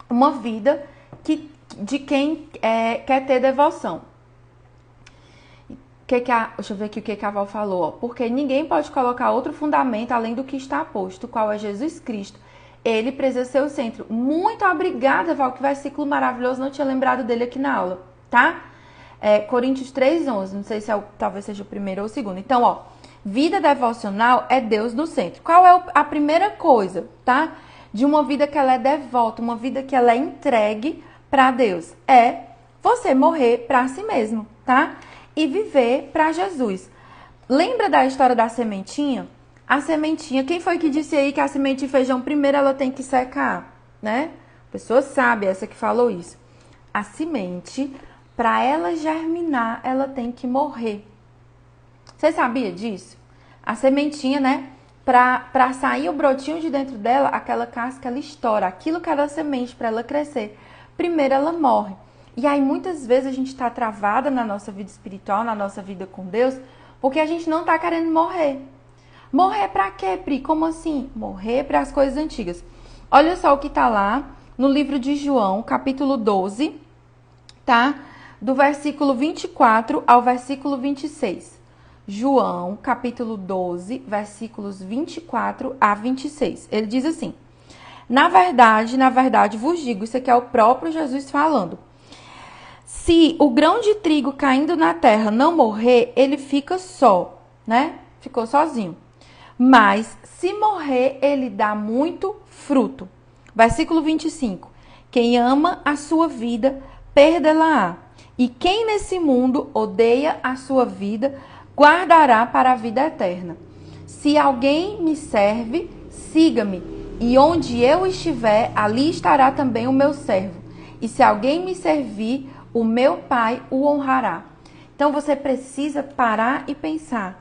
Uma vida de quem quer ter devoção. Deixa eu ver aqui o que a Val falou. Ó. Porque ninguém pode colocar outro fundamento além do que está posto, qual é Jesus Cristo. Ele precisa ser o centro. Muito obrigada, Val, que versículo maravilhoso. Não tinha lembrado dele aqui na aula, tá? Coríntios 3:11. Não sei se talvez seja o primeiro ou o segundo. Então, ó, vida devocional é Deus no centro. Qual é a primeira coisa, tá? De uma vida que ela é devota, uma vida que ela é entregue para Deus. É você morrer para si mesmo, tá? E viver para Jesus. Lembra da história da sementinha? A sementinha, quem foi que disse aí que a semente de feijão primeiro ela tem que secar, né? A pessoa sabe, essa que falou isso. A semente, para ela germinar, ela tem que morrer. Você sabia disso? A sementinha, né? Para sair o brotinho de dentro dela, aquela casca ela estoura. Aquilo que era semente para ela crescer, primeiro ela morre. E aí muitas vezes a gente está travada na nossa vida espiritual, na nossa vida com Deus, porque a gente não está querendo morrer. Morrer para quê, Pri? Como assim? Morrer para as coisas antigas. Olha só o que está lá no livro de João, capítulo 12, tá? Do versículo 24 ao versículo 26. João, capítulo 12, versículos 24 a 26. Ele diz assim, na verdade vos digo, isso aqui é o próprio Jesus falando. Se o grão de trigo caindo na terra não morrer, ele fica só, né? Ficou sozinho. Mas se morrer, ele dá muito fruto. Versículo 25. Quem ama a sua vida, perdê-la-á. E quem nesse mundo odeia a sua vida, guardará para a vida eterna. Se alguém me serve, siga-me. E onde eu estiver, ali estará também o meu servo. E se alguém me servir, o meu Pai o honrará. Então você precisa parar e pensar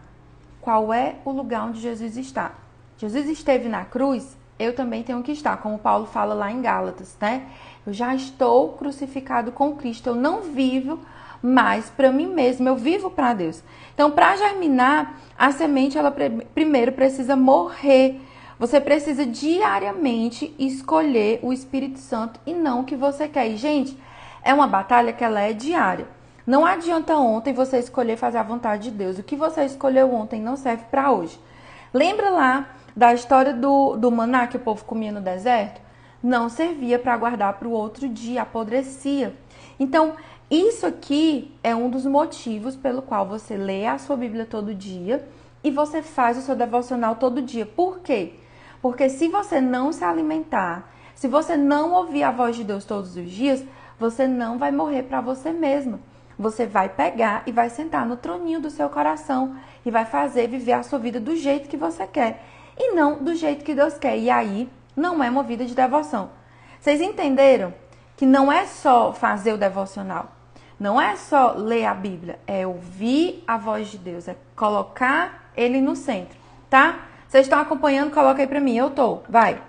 qual é o lugar onde Jesus está. Jesus esteve na cruz, eu também tenho que estar, como Paulo fala lá em Gálatas, né? Eu já estou crucificado com Cristo, eu não vivo mais para mim mesmo, eu vivo para Deus. Então, para germinar, a semente, ela primeiro precisa morrer. Você precisa diariamente escolher o Espírito Santo e não o que você quer. E, gente, é uma batalha que ela é diária. Não adianta ontem você escolher fazer a vontade de Deus. O que você escolheu ontem não serve para hoje. Lembra lá da história do maná que o povo comia no deserto? Não servia para guardar para o outro dia, apodrecia. Então, isso aqui é um dos motivos pelo qual você lê a sua Bíblia todo dia e você faz o seu devocional todo dia. Por quê? Porque se você não se alimentar, se você não ouvir a voz de Deus todos os dias, você não vai morrer para você mesma. Você vai pegar e vai sentar no troninho do seu coração e vai viver a sua vida do jeito que você quer e não do jeito que Deus quer. E aí não é uma vida de devoção. Vocês entenderam que não é só fazer o devocional, não é só ler a Bíblia, é ouvir a voz de Deus, é colocar Ele no centro, tá? Vocês estão acompanhando? Coloca aí pra mim. Eu tô. Vai.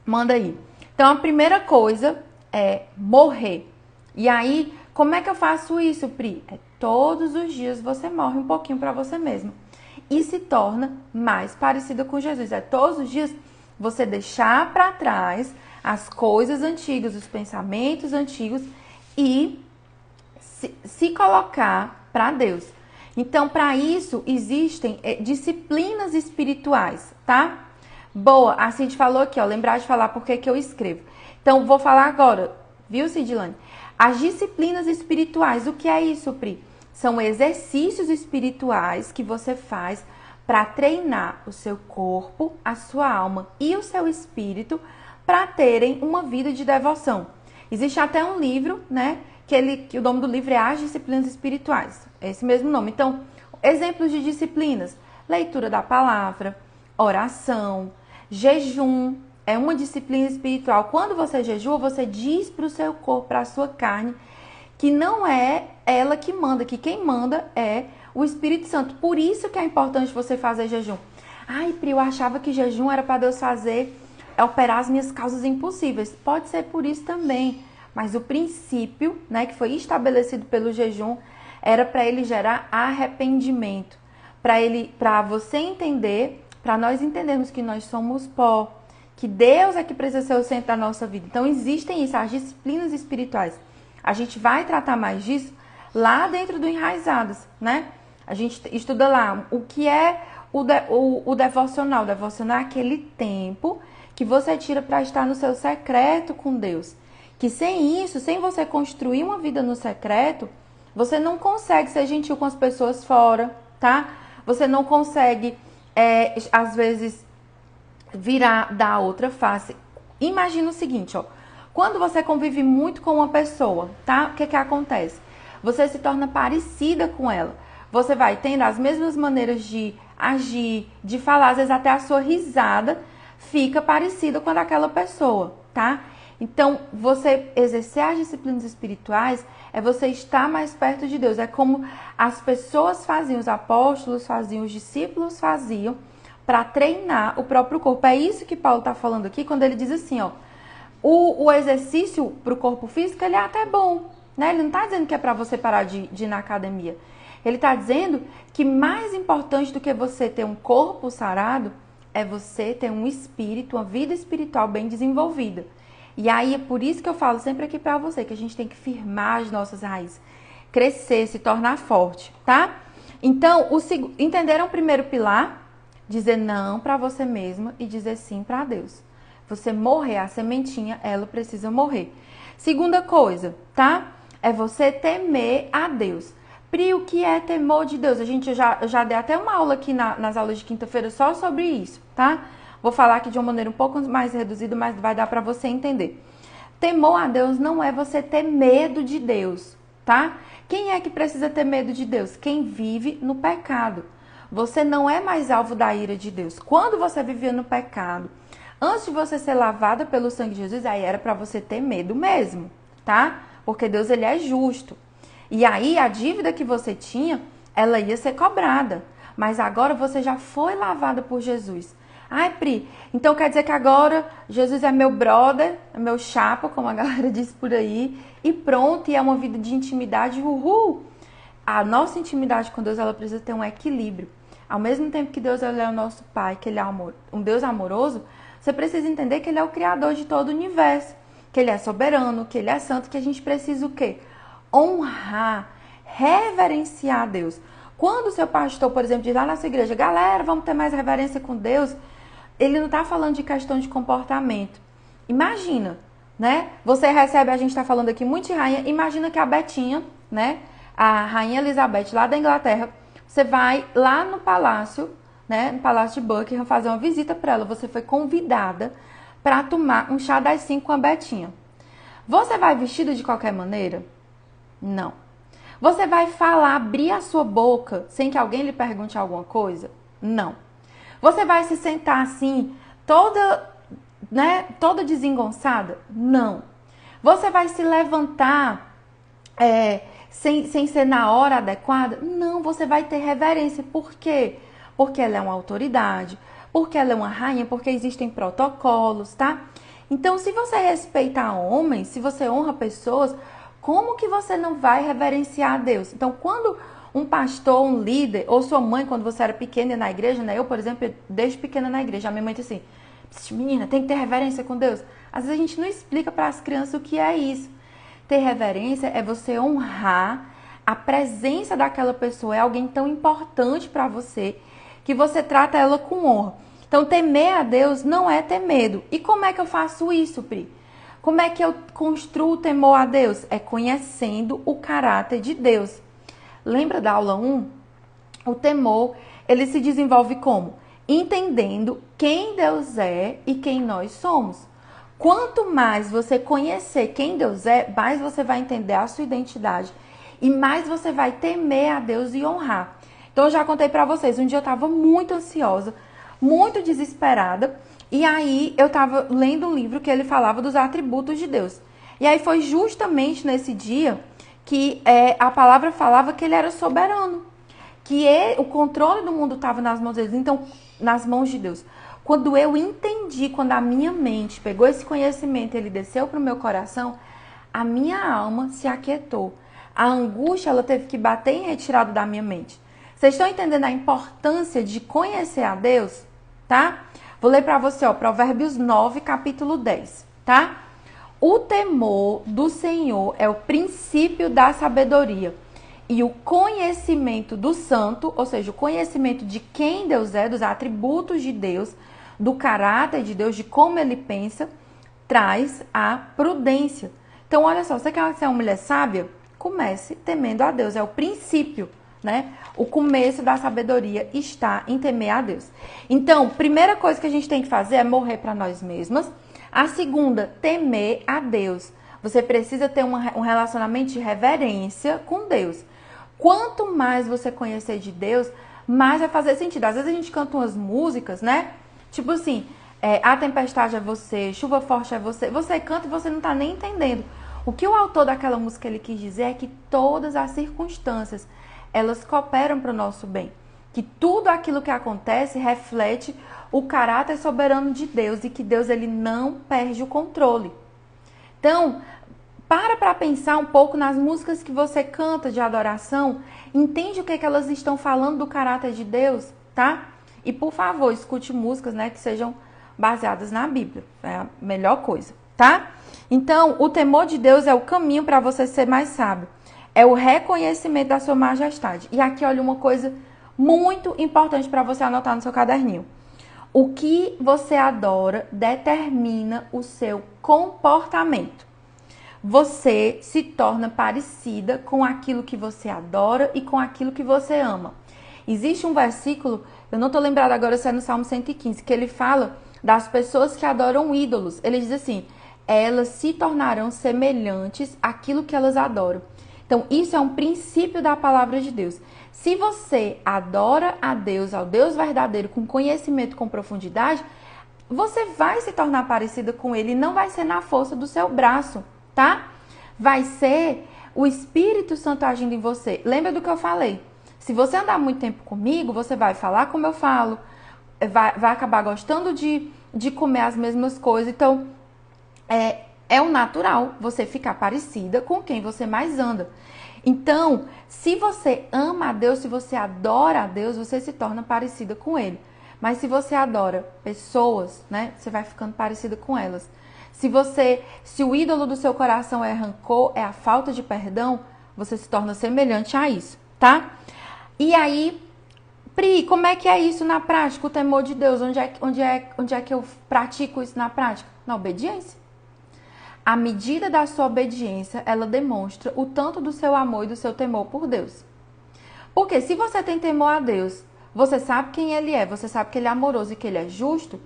Manda aí. Então, a primeira coisa é morrer. E aí, como é que eu faço isso, Pri? É todos os dias você morre um pouquinho para você mesmo e se torna mais parecida com Jesus. É todos os dias você deixar para trás as coisas antigas, os pensamentos antigos e se colocar para Deus. Então, para isso, existem disciplinas espirituais, tá? Boa, a Cid falou aqui, ó, lembrar de falar por que eu escrevo. Então, vou falar agora, viu, Cidilane? As disciplinas espirituais, o que é isso, Pri? São exercícios espirituais que você faz para treinar o seu corpo, a sua alma e o seu espírito para terem uma vida de devoção. Existe até um livro, né? Que o nome do livro é As Disciplinas Espirituais. É esse mesmo nome. Então, exemplos de disciplinas: leitura da palavra, oração, jejum. É uma disciplina espiritual. Quando você jejua, você diz para o seu corpo, para a sua carne, que não é ela que manda, que quem manda é o Espírito Santo. Por isso que é importante você fazer jejum. Ai, Pri, eu achava que jejum era para Deus operar as minhas causas impossíveis. Pode ser por isso também. Mas o princípio, né, que foi estabelecido pelo jejum, era para ele gerar arrependimento. Para você entender, para nós entendermos que nós somos pó, que Deus é que precisa ser o centro da nossa vida. Então existem isso, as disciplinas espirituais. A gente vai tratar mais disso lá dentro do Enraizados, né? A gente estuda lá o que é o devocional. O devocional é aquele tempo que você tira para estar no seu secreto com Deus. Que sem isso, sem você construir uma vida no secreto, você não consegue ser gentil com as pessoas fora, tá? Você não consegue, às vezes, dar outra face. Imagina o seguinte, ó. Quando você convive muito com uma pessoa, tá? O que acontece? Você se torna parecida com ela. Você vai tendo as mesmas maneiras de agir, de falar, às vezes até a sua risada fica parecida com a daquela pessoa, tá? Então, você exercer as disciplinas espirituais é você estar mais perto de Deus. É como as pessoas faziam, os apóstolos faziam, os discípulos faziam para treinar o próprio corpo. É isso que Paulo está falando aqui quando ele diz assim, ó. O exercício para o corpo físico, ele é até bom, né? Ele não está dizendo que é para você parar de ir na academia. Ele está dizendo que mais importante do que você ter um corpo sarado é você ter um espírito, uma vida espiritual bem desenvolvida. E aí é por isso que eu falo sempre aqui pra você, que a gente tem que firmar as nossas raízes, crescer, se tornar forte, tá? Então, entenderam o primeiro pilar? Dizer não pra você mesma e dizer sim pra Deus. Você morrer, a sementinha, ela precisa morrer. Segunda coisa, tá? É você temer a Deus. Pri, o que é temor de Deus? Eu já dei até uma aula aqui nas aulas de quinta-feira só sobre isso, tá? Vou falar aqui de uma maneira um pouco mais reduzida, mas vai dar para você entender. Temor a Deus não é você ter medo de Deus, tá? Quem é que precisa ter medo de Deus? Quem vive no pecado. Você não é mais alvo da ira de Deus. Quando você vivia no pecado, antes de você ser lavada pelo sangue de Jesus, aí era para você ter medo mesmo, tá? Porque Deus, ele é justo. E aí a dívida que você tinha, ela ia ser cobrada. Mas agora você já foi lavada por Jesus. Ai, Pri, então quer dizer que agora Jesus é meu brother, é meu chapa, como a galera diz por aí, e pronto, e é uma vida de intimidade, uhul! A nossa intimidade com Deus, ela precisa ter um equilíbrio. Ao mesmo tempo que Deus ele é o nosso Pai, que ele é um Deus amoroso, você precisa entender que ele é o Criador de todo o universo, que ele é soberano, que ele é santo, que a gente precisa o quê? Honrar, reverenciar a Deus. Quando o seu pastor, por exemplo, diz lá na sua igreja, galera, vamos ter mais reverência com Deus, ele não está falando de questão de comportamento. Imagina, né? Você recebe, a gente está falando aqui muito de rainha, imagina que a Betinha, né? A rainha Elizabeth, lá da Inglaterra, você vai lá no palácio, né? No palácio de Buckingham, fazer uma visita para ela. Você foi convidada para tomar um chá das 5 com a Betinha. Você vai vestida de qualquer maneira? Não. Você vai falar, abrir a sua boca sem que alguém lhe pergunte alguma coisa? Não. Você vai se sentar assim, toda desengonçada? Não. Você vai se levantar sem ser na hora adequada? Não, você vai ter reverência. Por quê? Porque ela é uma autoridade, porque ela é uma rainha, porque existem protocolos, tá? Então, se você respeita homens, se você honra pessoas, Como que você não vai reverenciar a Deus? Então, quando um pastor, um líder, ou sua mãe, quando você era pequena na igreja, né? Eu, por exemplo, desde pequena na igreja, a minha mãe disse assim, menina, tem que ter reverência com Deus. Às vezes a gente não explica para as crianças o que é isso. Ter reverência é você honrar a presença daquela pessoa, é alguém tão importante para você, que você trata ela com honra. Então, temer a Deus não é ter medo. E como é que eu faço isso, Pri? Como é que eu construo o temor a Deus? É conhecendo o caráter de Deus. Lembra da aula 1? O temor, ele se desenvolve como? Entendendo quem Deus é e quem nós somos. Quanto mais você conhecer quem Deus é, mais você vai entender a sua identidade e mais você vai temer a Deus e honrar. Então, eu já contei pra vocês, um dia eu tava muito ansiosa, muito desesperada, e aí eu tava lendo um livro que ele falava dos atributos de Deus. E aí foi justamente nesse dia que a palavra falava que ele era soberano, que o controle do mundo estava nas mãos dele, então, nas mãos de Deus. Quando eu entendi, quando a minha mente pegou esse conhecimento e ele desceu para o meu coração, a minha alma se aquietou. A angústia, ela teve que bater em retirada da minha mente. Vocês estão entendendo a importância de conhecer a Deus? Tá? Vou ler para você, Provérbios 9, capítulo 10, tá? O temor do Senhor é o princípio da sabedoria. E o conhecimento do santo, ou seja, o conhecimento de quem Deus é, dos atributos de Deus, do caráter de Deus, de como ele pensa, traz a prudência. Então, olha só, você quer ser uma mulher sábia? Comece temendo a Deus, é o princípio, né? O começo da sabedoria está em temer a Deus. Então, primeira coisa que a gente tem que fazer é morrer para nós mesmas. A segunda, temer a Deus. Você precisa ter um relacionamento de reverência com Deus. Quanto mais você conhecer de Deus, mais vai fazer sentido. Às vezes a gente canta umas músicas, né? Tipo assim, a tempestade é você, chuva forte é você. Você canta e você não tá nem entendendo. O que o autor daquela música ele quis dizer é que todas as circunstâncias, elas cooperam para o nosso bem. Que tudo aquilo que acontece reflete o caráter soberano de Deus e que Deus ele não perde o controle. Então, para pensar um pouco nas músicas que você canta de adoração, entende o que elas estão falando do caráter de Deus, tá? E por favor, escute músicas, né, que sejam baseadas na Bíblia. É a melhor coisa, tá? Então, o temor de Deus é o caminho para você ser mais sábio. É o reconhecimento da sua majestade. E aqui, olha, uma coisa muito importante para você anotar no seu caderninho. O que você adora determina o seu comportamento. Você se torna parecida com aquilo que você adora e com aquilo que você ama. Existe um versículo, eu não estou lembrada agora se é no Salmo 115, que ele fala das pessoas que adoram ídolos. Ele diz assim, elas se tornarão semelhantes àquilo que elas adoram. Então, isso é um princípio da palavra de Deus. Se você adora a Deus, ao Deus verdadeiro, com conhecimento, com profundidade, você vai se tornar parecida com Ele e não vai ser na força do seu braço, tá? Vai ser o Espírito Santo agindo em você. Lembra do que eu falei? Se você andar muito tempo comigo, você vai falar como eu falo, vai acabar gostando de comer as mesmas coisas. Então, é o natural você ficar parecida com quem você mais anda. Então, se você ama a Deus, se você adora a Deus, você se torna parecida com Ele. Mas se você adora pessoas, né, você vai ficando parecida com elas. Se o ídolo do seu coração é rancor, é a falta de perdão, você se torna semelhante a isso, tá? E aí, Pri, como é que é isso na prática, o temor de Deus? Onde é que eu pratico isso na prática? Na obediência. A medida da sua obediência, ela demonstra o tanto do seu amor e do seu temor por Deus. Porque se você tem temor a Deus, você sabe quem Ele é, você sabe que Ele é amoroso e que Ele é justo,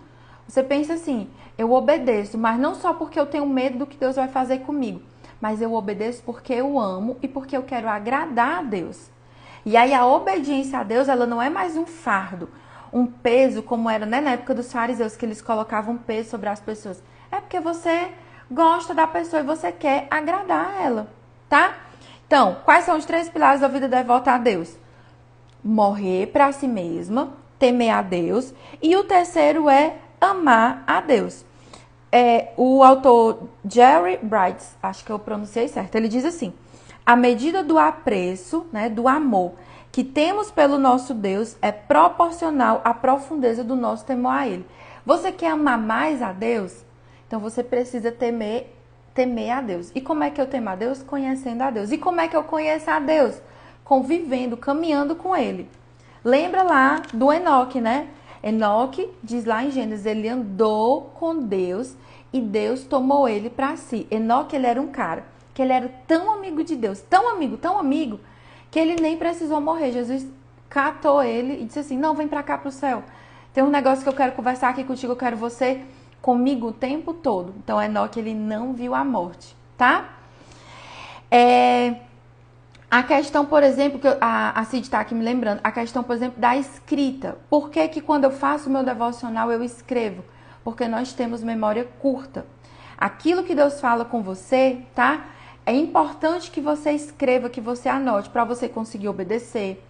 você pensa assim, eu obedeço, mas não só porque eu tenho medo do que Deus vai fazer comigo, mas eu obedeço porque eu amo e porque eu quero agradar a Deus. E aí a obediência a Deus, ela não é mais um fardo, um peso, como era, né, na época dos fariseus, que eles colocavam um peso sobre as pessoas. É porque você gosta da pessoa e você quer agradar ela, tá? Então, quais são os 3 pilares da vida devota a Deus? Morrer para si mesma, temer a Deus, e o terceiro é amar a Deus. o autor Jerry Bright, acho que eu pronunciei certo, ele diz assim: a medida do apreço, né, do amor que temos pelo nosso Deus é proporcional à profundeza do nosso temor a Ele. Você quer amar mais a Deus? Então você precisa temer a Deus. E como é que eu temo a Deus? Conhecendo a Deus. E como é que eu conheço a Deus? Convivendo, caminhando com Ele. Lembra lá do Enoque, né? Enoque, diz lá em Gênesis, ele andou com Deus e Deus tomou ele para si. Enoque, ele era um cara que ele era tão amigo de Deus, tão amigo, que ele nem precisou morrer. Jesus catou ele e disse assim: não, vem para cá pro céu. Tem um negócio que eu quero conversar aqui contigo, eu quero você comigo o tempo todo. Então, Enoque, ele não viu a morte, tá? A questão, por exemplo, que a Cid está aqui me lembrando, a questão, por exemplo, da escrita. Por que que quando eu faço o meu devocional eu escrevo? Porque nós temos memória curta. Aquilo que Deus fala com você, tá? É importante que você escreva, que você anote, para você conseguir obedecer,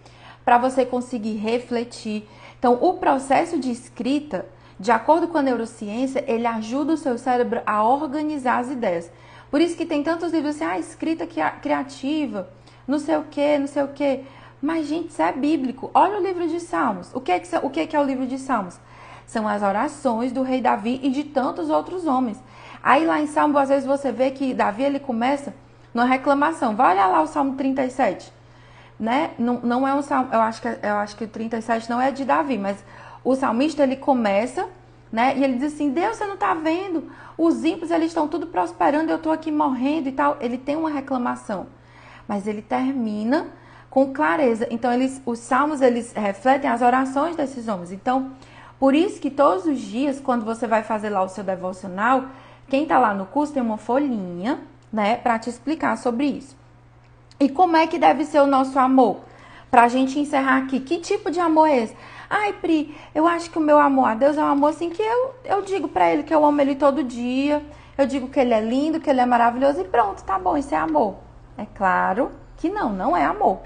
para você conseguir refletir. Então, o processo de escrita, de acordo com a neurociência, ele ajuda o seu cérebro a organizar as ideias. Por isso que tem tantos livros assim, escrita criativa, não sei o que. Mas, gente, isso é bíblico. Olha o livro de Salmos. O que é o livro de Salmos? São as orações do rei Davi e de tantos outros homens. Aí lá em Salmo, às vezes você vê que Davi, ele começa numa reclamação. Vai olhar lá o Salmo 37. Né? Não é um salmo, eu acho que o 37 não é de Davi, mas o salmista, ele começa, né? E ele diz assim: Deus, você não está vendo? Os ímpios, eles estão tudo prosperando, eu estou aqui morrendo e tal. Ele tem uma reclamação, mas ele termina com clareza. Então, os salmos, eles refletem as orações desses homens. Então, por isso que todos os dias, quando você vai fazer lá o seu devocional, quem está lá no curso tem uma folhinha, né, para te explicar sobre isso. E como é que deve ser o nosso amor? Pra gente encerrar aqui, que tipo de amor é esse? Ai, Pri, eu acho que o meu amor a Deus é um amor assim que eu digo pra ele que eu amo ele todo dia, eu digo que ele é lindo, que ele é maravilhoso e pronto, tá bom, isso é amor. É claro que não é amor.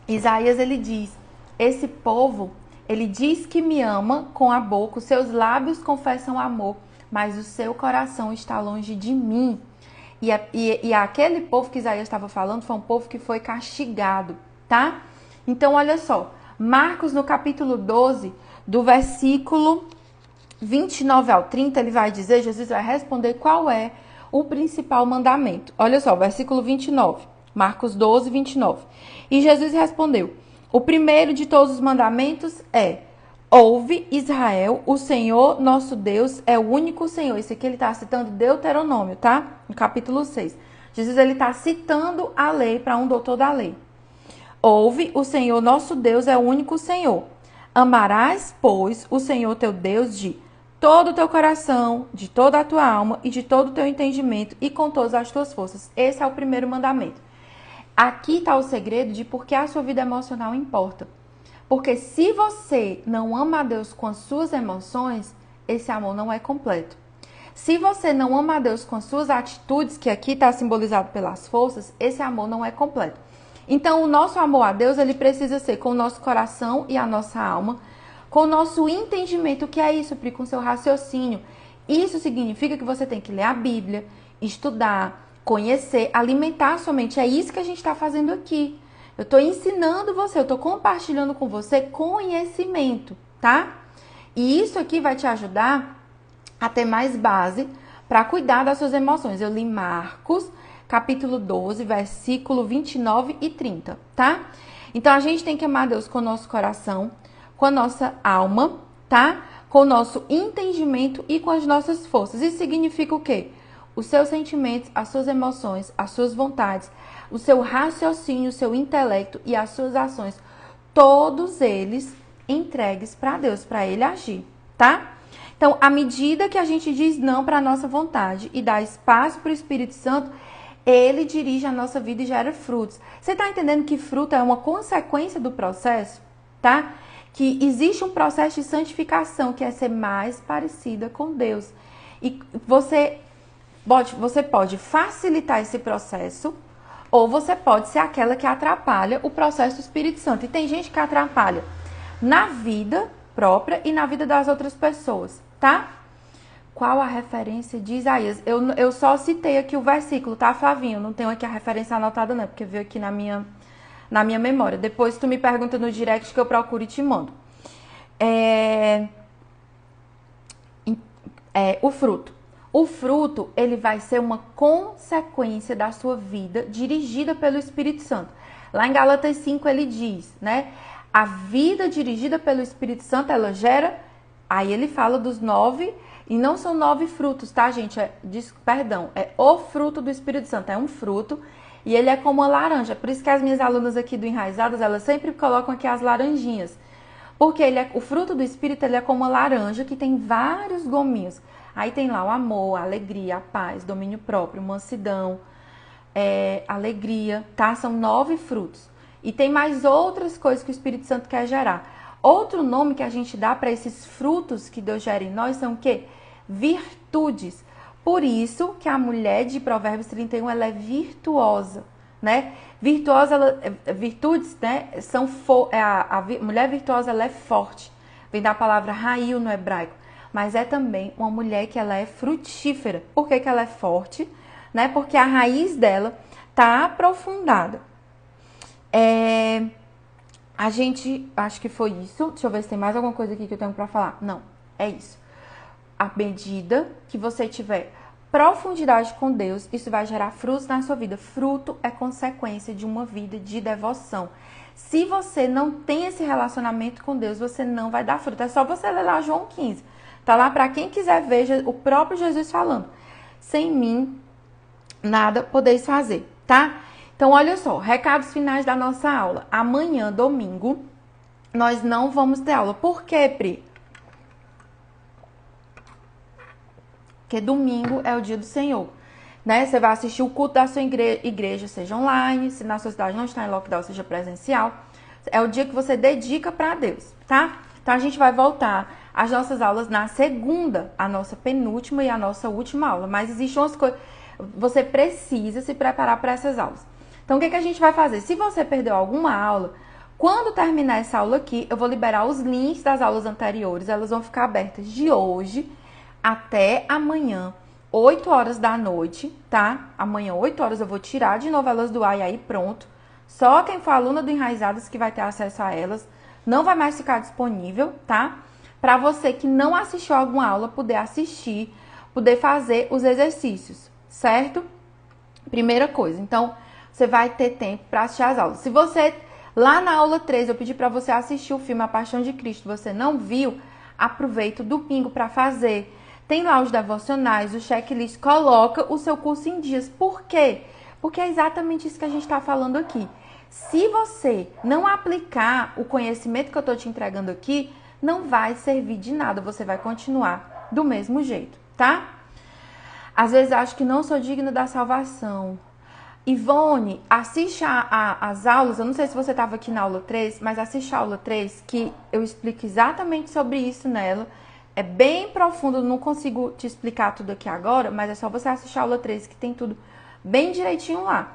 Isaías, ele diz: esse povo, ele diz que me ama com a boca, os seus lábios confessam amor, mas o seu coração está longe de mim. E aquele povo que Isaías estava falando foi um povo que foi castigado, tá? Então, olha só. Marcos, no capítulo 12, do versículo 29 ao 30, ele vai dizer, Jesus vai responder qual é o principal mandamento. Olha só, versículo 29. Marcos 12, 29. E Jesus respondeu: o primeiro de todos os mandamentos é: ouve, Israel, o Senhor nosso Deus é o único Senhor. Esse aqui ele está citando Deuteronômio, tá? No capítulo 6. Jesus, ele está citando a lei para um doutor da lei. Ouve, o Senhor nosso Deus é o único Senhor. Amarás, pois, o Senhor teu Deus de todo o teu coração, de toda a tua alma e de todo o teu entendimento e com todas as tuas forças. Esse é o primeiro mandamento. Aqui está o segredo de por que a sua vida emocional importa. Porque se você não ama a Deus com as suas emoções, esse amor não é completo. Se você não ama a Deus com as suas atitudes, que aqui está simbolizado pelas forças, esse amor não é completo. Então, o nosso amor a Deus, ele precisa ser com o nosso coração e a nossa alma, com o nosso entendimento. O que é isso, Pri? Com o seu raciocínio. Isso significa que você tem que ler a Bíblia, estudar, conhecer, alimentar a sua mente. É isso que a gente está fazendo aqui. Eu estou ensinando você, eu estou compartilhando com você conhecimento, tá? E isso aqui vai te ajudar a ter mais base para cuidar das suas emoções. Eu li Marcos, capítulo 12, versículo 29 e 30, tá? Então, a gente tem que amar Deus com o nosso coração, com a nossa alma, tá? Com o nosso entendimento e com as nossas forças. Isso significa o quê? Os seus sentimentos, as suas emoções, as suas vontades, o seu raciocínio, o seu intelecto e as suas ações, todos eles entregues para Deus, para Ele agir, tá? Então, à medida que a gente diz não para a nossa vontade e dá espaço para o Espírito Santo, Ele dirige a nossa vida e gera frutos. Você está entendendo que fruto é uma consequência do processo, tá? Que existe um processo de santificação, que é ser mais parecida com Deus. E você pode facilitar esse processo, ou você pode ser aquela que atrapalha o processo do Espírito Santo. E tem gente que atrapalha na vida própria e na vida das outras pessoas. tá? Qual a referência de Isaías? Eu só citei aqui o versículo, tá, Flavinho? Não tenho aqui a referência anotada não, porque veio aqui na minha memória. Depois tu me pergunta no direct que eu procuro e te mando. O fruto. O fruto, ele vai ser uma consequência da sua vida dirigida pelo Espírito Santo. Lá em Gálatas 5 ele diz, né? A vida dirigida pelo Espírito Santo, ela gera... Aí ele fala dos 9, e não são 9 frutos, tá, gente? É o fruto do Espírito Santo. É um fruto e ele é como uma laranja. Por isso que as minhas alunas aqui do Enraizadas, elas sempre colocam aqui as laranjinhas. Porque o fruto do Espírito, ele é como uma laranja que tem vários gominhos. Aí tem lá o amor, a alegria, a paz, domínio próprio, mansidão, alegria, tá? São 9 frutos. E tem mais outras coisas que o Espírito Santo quer gerar. Outro nome que a gente dá para esses frutos que Deus gera em nós são o quê? Virtudes. Por isso que a mulher de Provérbios 31, ela é virtuosa, né? Virtudes, né? A mulher virtuosa, ela é forte. Vem da palavra raio no hebraico. Mas é também uma mulher que ela é frutífera. Por que ela é forte? Né? Porque a raiz dela tá aprofundada. Acho que foi isso. Deixa eu ver se tem mais alguma coisa aqui que eu tenho para falar. Não, é isso. À medida que você tiver profundidade com Deus, isso vai gerar frutos na sua vida. Fruto é consequência de uma vida de devoção. Se você não tem esse relacionamento com Deus, você não vai dar fruto. É só você ler lá João 15. Tá lá para quem quiser ver o próprio Jesus falando. Sem mim, nada podeis fazer, tá? Então, olha só, recados finais da nossa aula. Amanhã, domingo, nós não vamos ter aula. Por quê, Pri? Porque domingo é o dia do Senhor, né? Você vai assistir o culto da sua igreja, seja online, se na sua cidade não está em lockdown, seja presencial. É o dia que você dedica para Deus, tá? Então, a gente vai voltar às nossas aulas na segunda, a nossa penúltima e a nossa última aula. Mas existem umas coisas... Você precisa se preparar para essas aulas. Então, o que a gente vai fazer? Se você perdeu alguma aula, quando terminar essa aula aqui, eu vou liberar os links das aulas anteriores. Elas vão ficar abertas de hoje até amanhã, 8 horas da noite, tá? Amanhã, 8 horas, eu vou tirar de novo elas do ar e aí pronto. Só quem for aluna do Enraizadas que vai ter acesso a elas. Não vai mais ficar disponível, tá? Para você que não assistiu alguma aula, poder assistir, poder fazer os exercícios, certo? Primeira coisa, então, você vai ter tempo para assistir as aulas. Se você, lá na aula 3, eu pedi para você assistir o filme A Paixão de Cristo, você não viu, aproveita o domingo para fazer. Tem lá os devocionais, o checklist, coloca o seu curso em dias. Por quê? Porque é exatamente isso que a gente está falando aqui. Se você não aplicar o conhecimento que eu estou te entregando aqui, não vai servir de nada. Você vai continuar do mesmo jeito, tá? Às vezes acho que não sou digna da salvação. Ivone, assiste as aulas. Eu não sei se você estava aqui na aula 3, mas assiste a aula 3, que eu explico exatamente sobre isso nela. É bem profundo, não consigo te explicar tudo aqui agora, mas é só você assistir a aula 3, que tem tudo bem direitinho lá.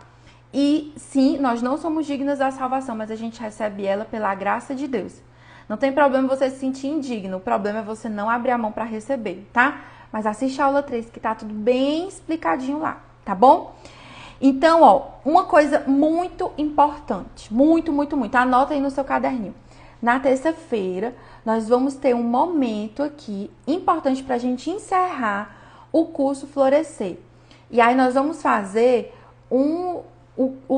E sim, nós não somos dignas da salvação, mas a gente recebe ela pela graça de Deus. Não tem problema você se sentir indigno, o problema é você não abrir a mão para receber, tá? Mas assiste a aula 3, que tá tudo bem explicadinho lá, tá bom? Então, ó, uma coisa muito importante, muito, anota aí no seu caderninho. Na terça-feira, nós vamos ter um momento aqui importante pra gente encerrar o curso Florescer. E aí nós vamos fazer o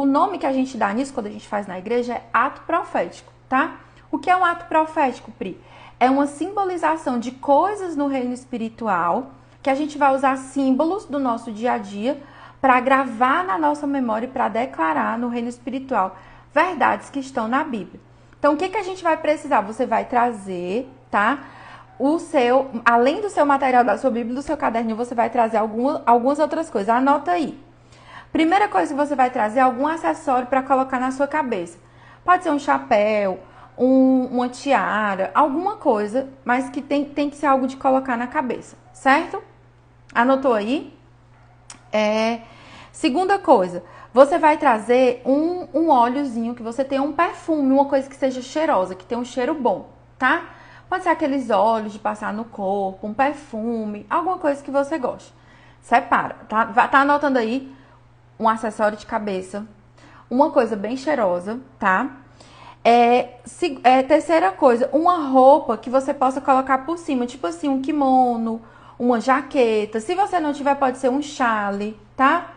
nome que a gente dá nisso, quando a gente faz na igreja, é ato profético, tá? O que é um ato profético, Pri? É uma simbolização de coisas no reino espiritual, que a gente vai usar símbolos do nosso dia a dia para gravar na nossa memória e para declarar no reino espiritual verdades que estão na Bíblia. Então, o que a gente vai precisar? Você vai trazer, tá? Além do seu material da sua Bíblia, do seu caderninho, você vai trazer algumas outras coisas. Anota aí. Primeira coisa que você vai trazer é algum acessório para colocar na sua cabeça. Pode ser um chapéu, uma tiara, alguma coisa, mas que tem que ser algo de colocar na cabeça, certo? Anotou aí? Segunda coisa, você vai trazer um óleozinho, que você tenha um perfume, uma coisa que seja cheirosa, que tenha um cheiro bom, tá? Pode ser aqueles óleos de passar no corpo, um perfume, alguma coisa que você goste. Separa, tá? Tá anotando aí um acessório de cabeça, uma coisa bem cheirosa, tá? Terceira coisa, uma roupa que você possa colocar por cima, tipo assim, um kimono, uma jaqueta. Se você não tiver, pode ser um chale, tá?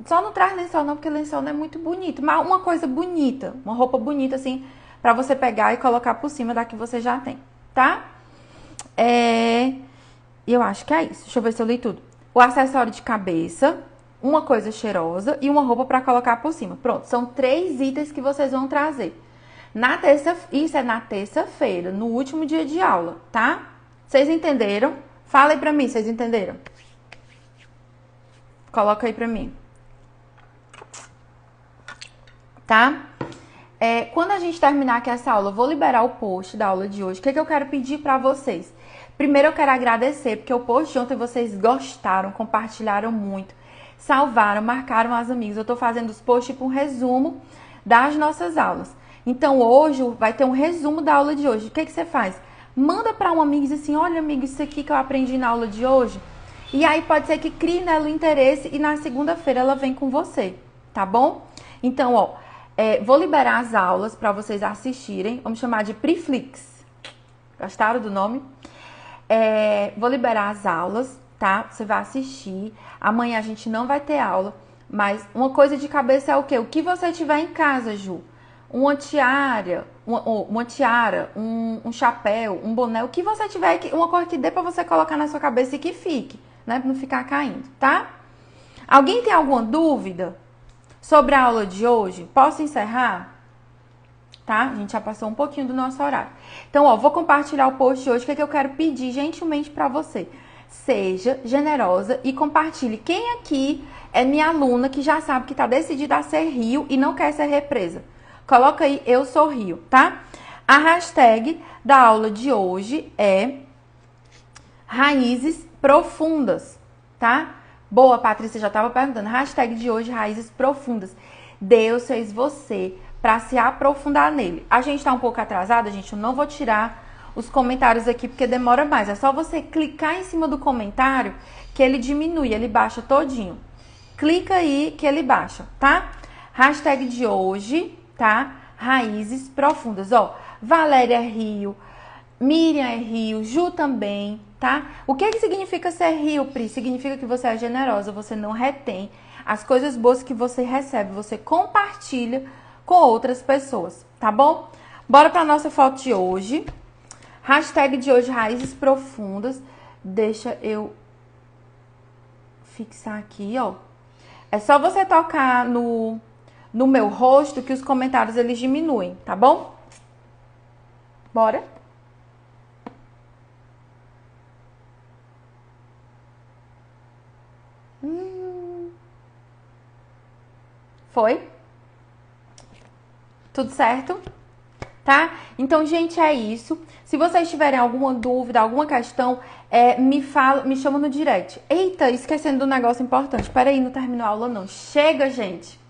Só não traz lençol não, porque lençol não é muito bonito. Mas uma coisa bonita, uma roupa bonita assim, pra você pegar e colocar por cima da que você já tem, tá? Eu acho que é isso. Deixa eu ver se eu li tudo. O acessório de cabeça, uma coisa cheirosa e uma roupa pra colocar por cima. Pronto, são 3 itens que vocês vão trazer. Isso é na terça-feira, no último dia de aula, tá? Vocês entenderam? Fala aí pra mim, vocês entenderam? Coloca aí pra mim. Tá? Quando a gente terminar aqui essa aula, eu vou liberar o post da aula de hoje. O que eu quero pedir pra vocês? Primeiro eu quero agradecer, porque o post de ontem vocês gostaram, compartilharam muito, salvaram, marcaram as amigas. Eu tô fazendo os posts tipo um resumo das nossas aulas. Então hoje vai ter um resumo da aula de hoje. O que você faz? Manda para um amigo e diz assim, olha amigo, isso aqui que eu aprendi na aula de hoje. E aí pode ser que crie nela o interesse e na segunda-feira ela vem com você, tá bom? Então, vou liberar as aulas para vocês assistirem. Vamos chamar de Preflix. Gostaram do nome? Vou liberar as aulas, tá? Você vai assistir. Amanhã a gente não vai ter aula. Mas uma coisa de cabeça é o quê? O que você tiver em casa, Ju. Uma tiara, um chapéu, um boné, o que você tiver, uma cor que dê pra você colocar na sua cabeça e que fique, né? Pra não ficar caindo, tá? Alguém tem alguma dúvida sobre a aula de hoje? Posso encerrar? Tá? A gente já passou um pouquinho do nosso horário. Então, vou compartilhar o post de hoje. O que eu quero pedir gentilmente pra você? Seja generosa e compartilhe. Quem aqui é minha aluna que já sabe que tá decidida a ser Rio e não quer ser represa? Coloca aí, eu sou Rio, tá? A hashtag da aula de hoje é Raízes Profundas, tá? Boa, Patrícia, já tava perguntando. Hashtag de hoje, Raízes Profundas. Deus fez você para se aprofundar nele. A gente tá um pouco atrasada, gente, eu não vou tirar os comentários aqui porque demora mais. É só você clicar em cima do comentário que ele diminui, ele baixa todinho. Clica aí que ele baixa, tá? Hashtag de hoje, tá? Raízes profundas. Valéria é Rio, Miriam é Rio, Ju também, tá? O que significa ser Rio, Pri? Significa que você é generosa, você não retém as coisas boas que você recebe, você compartilha com outras pessoas, tá bom? Bora pra nossa foto de hoje. Hashtag de hoje, Raízes Profundas. Deixa eu fixar aqui, É só você tocar no meu rosto que os comentários eles diminuem, tá bom? Bora? Foi? Tudo certo? Tá? Então, gente, é isso. Se vocês tiverem alguma dúvida, alguma questão, me chama no direct. Eita, esquecendo do negócio importante. Peraí, não terminou a aula não. Chega, gente.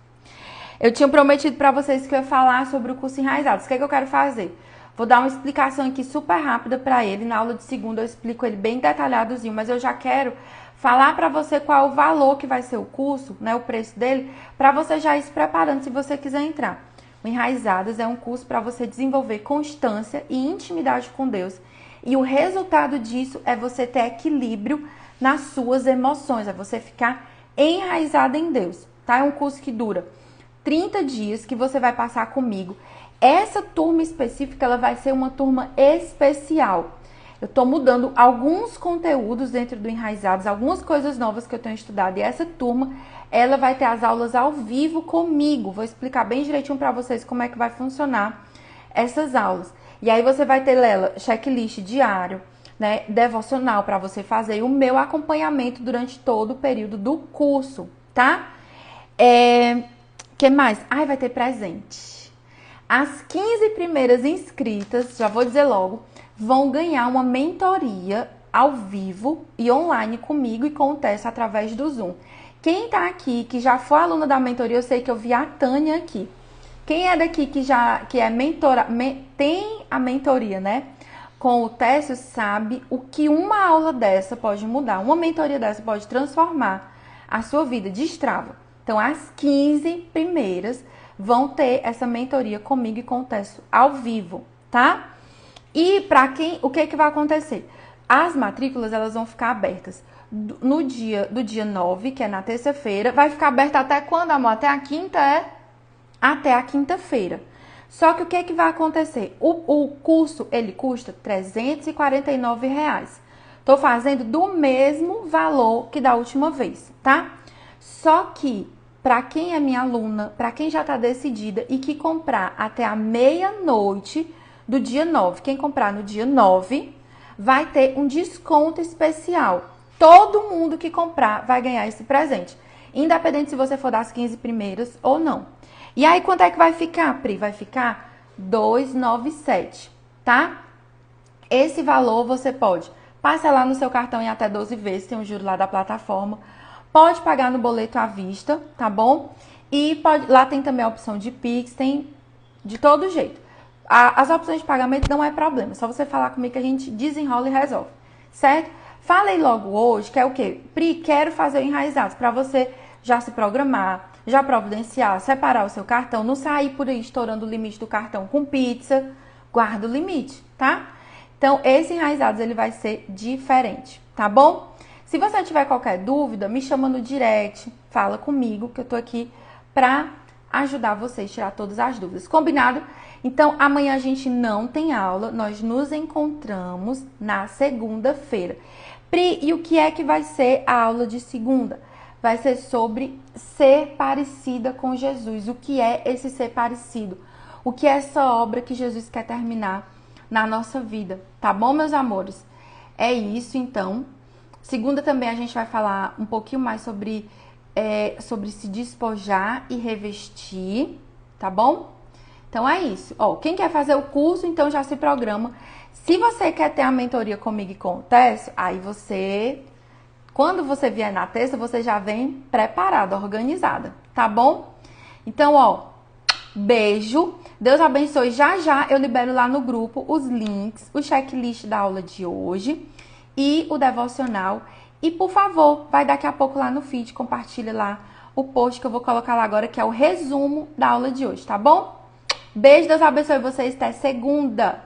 Eu tinha prometido pra vocês que eu ia falar sobre o curso Enraizados. O que eu quero fazer? Vou dar uma explicação aqui super rápida pra ele. Na aula de segunda eu explico ele bem detalhadozinho, mas eu já quero falar pra você qual é o valor que vai ser o curso, né, o preço dele, pra você já ir se preparando se você quiser entrar. O Enraizados é um curso para você desenvolver constância e intimidade com Deus. E o resultado disso é você ter equilíbrio nas suas emoções, é você ficar enraizado em Deus, tá? É um curso que dura 30 dias que você vai passar comigo. Essa turma específica, ela vai ser uma turma especial. Eu tô mudando alguns conteúdos dentro do Enraizados, algumas coisas novas que eu tenho estudado. E essa turma, ela vai ter as aulas ao vivo comigo. Vou explicar bem direitinho pra vocês como é que vai funcionar essas aulas. E aí você vai ter, Lela, checklist diário, né, devocional pra você fazer e o meu acompanhamento durante todo o período do curso, tá? Que mais? Vai ter presente. As 15 primeiras inscritas, já vou dizer logo, vão ganhar uma mentoria ao vivo e online comigo e com o Tessa através do Zoom. Quem tá aqui, que já foi aluna da mentoria, eu sei que eu vi a Tânia aqui. Quem é daqui que é mentora, tem a mentoria, né? com o Técio sabe o que uma aula dessa pode mudar, uma mentoria dessa pode transformar a sua vida. Destrava. Então, as 15 primeiras vão ter essa mentoria comigo e com o Técio ao vivo, tá? E para quem, o que vai acontecer? As matrículas, elas vão ficar abertas do dia 9, que é na terça-feira. Vai ficar aberta até quando, amor? Até a quinta, Até a quinta-feira. Só que o que vai acontecer? O curso, ele custa R$349. Tô fazendo do mesmo valor que da última vez, tá? Só que, para quem é minha aluna, para quem já tá decidida e que comprar até a meia-noite do dia 9, quem comprar no dia 9, vai ter um desconto especial. Todo mundo que comprar vai ganhar esse presente, independente se você for das 15 primeiras ou não. E aí, quanto é que vai ficar, Pri? Vai ficar R$297, tá? Esse valor você pode parcelar no seu cartão em até 12 vezes, tem um juro lá da plataforma. Pode pagar no boleto à vista, tá bom? E lá tem também a opção de Pix, tem de todo jeito. As opções de pagamento não é problema, só você falar comigo que a gente desenrola e resolve, certo? Falei logo hoje que é o quê? Pri, quero fazer o Enraizados, para você já se programar, já providenciar, separar o seu cartão, não sair por aí estourando o limite do cartão com pizza, guarda o limite, tá? Então, esse Enraizados, ele vai ser diferente, tá bom? Se você tiver qualquer dúvida, me chama no direct, fala comigo, que eu tô aqui pra ajudar vocês a tirar todas as dúvidas, combinado? Então, amanhã a gente não tem aula, nós nos encontramos na segunda-feira. Pri, e o que é que vai ser a aula de segunda? Vai ser sobre ser parecida com Jesus. O que é esse ser parecido? O que é essa obra que Jesus quer terminar na nossa vida? Tá bom, meus amores? É isso, então. Segunda também a gente vai falar um pouquinho mais sobre se despojar e revestir, tá bom? Então é isso. Ó, quem quer fazer o curso, então já se programa. Se você quer ter a mentoria comigo e com o Técio, aí quando você vier na terça, você já vem preparada, organizada, tá bom? Então, ó, beijo. Deus abençoe. Já já eu libero lá no grupo os links, o checklist da aula de hoje e o devocional. E, por favor, vai daqui a pouco lá no feed, compartilha lá o post que eu vou colocar lá agora, que é o resumo da aula de hoje, tá bom? Beijo, Deus abençoe vocês. Até segunda.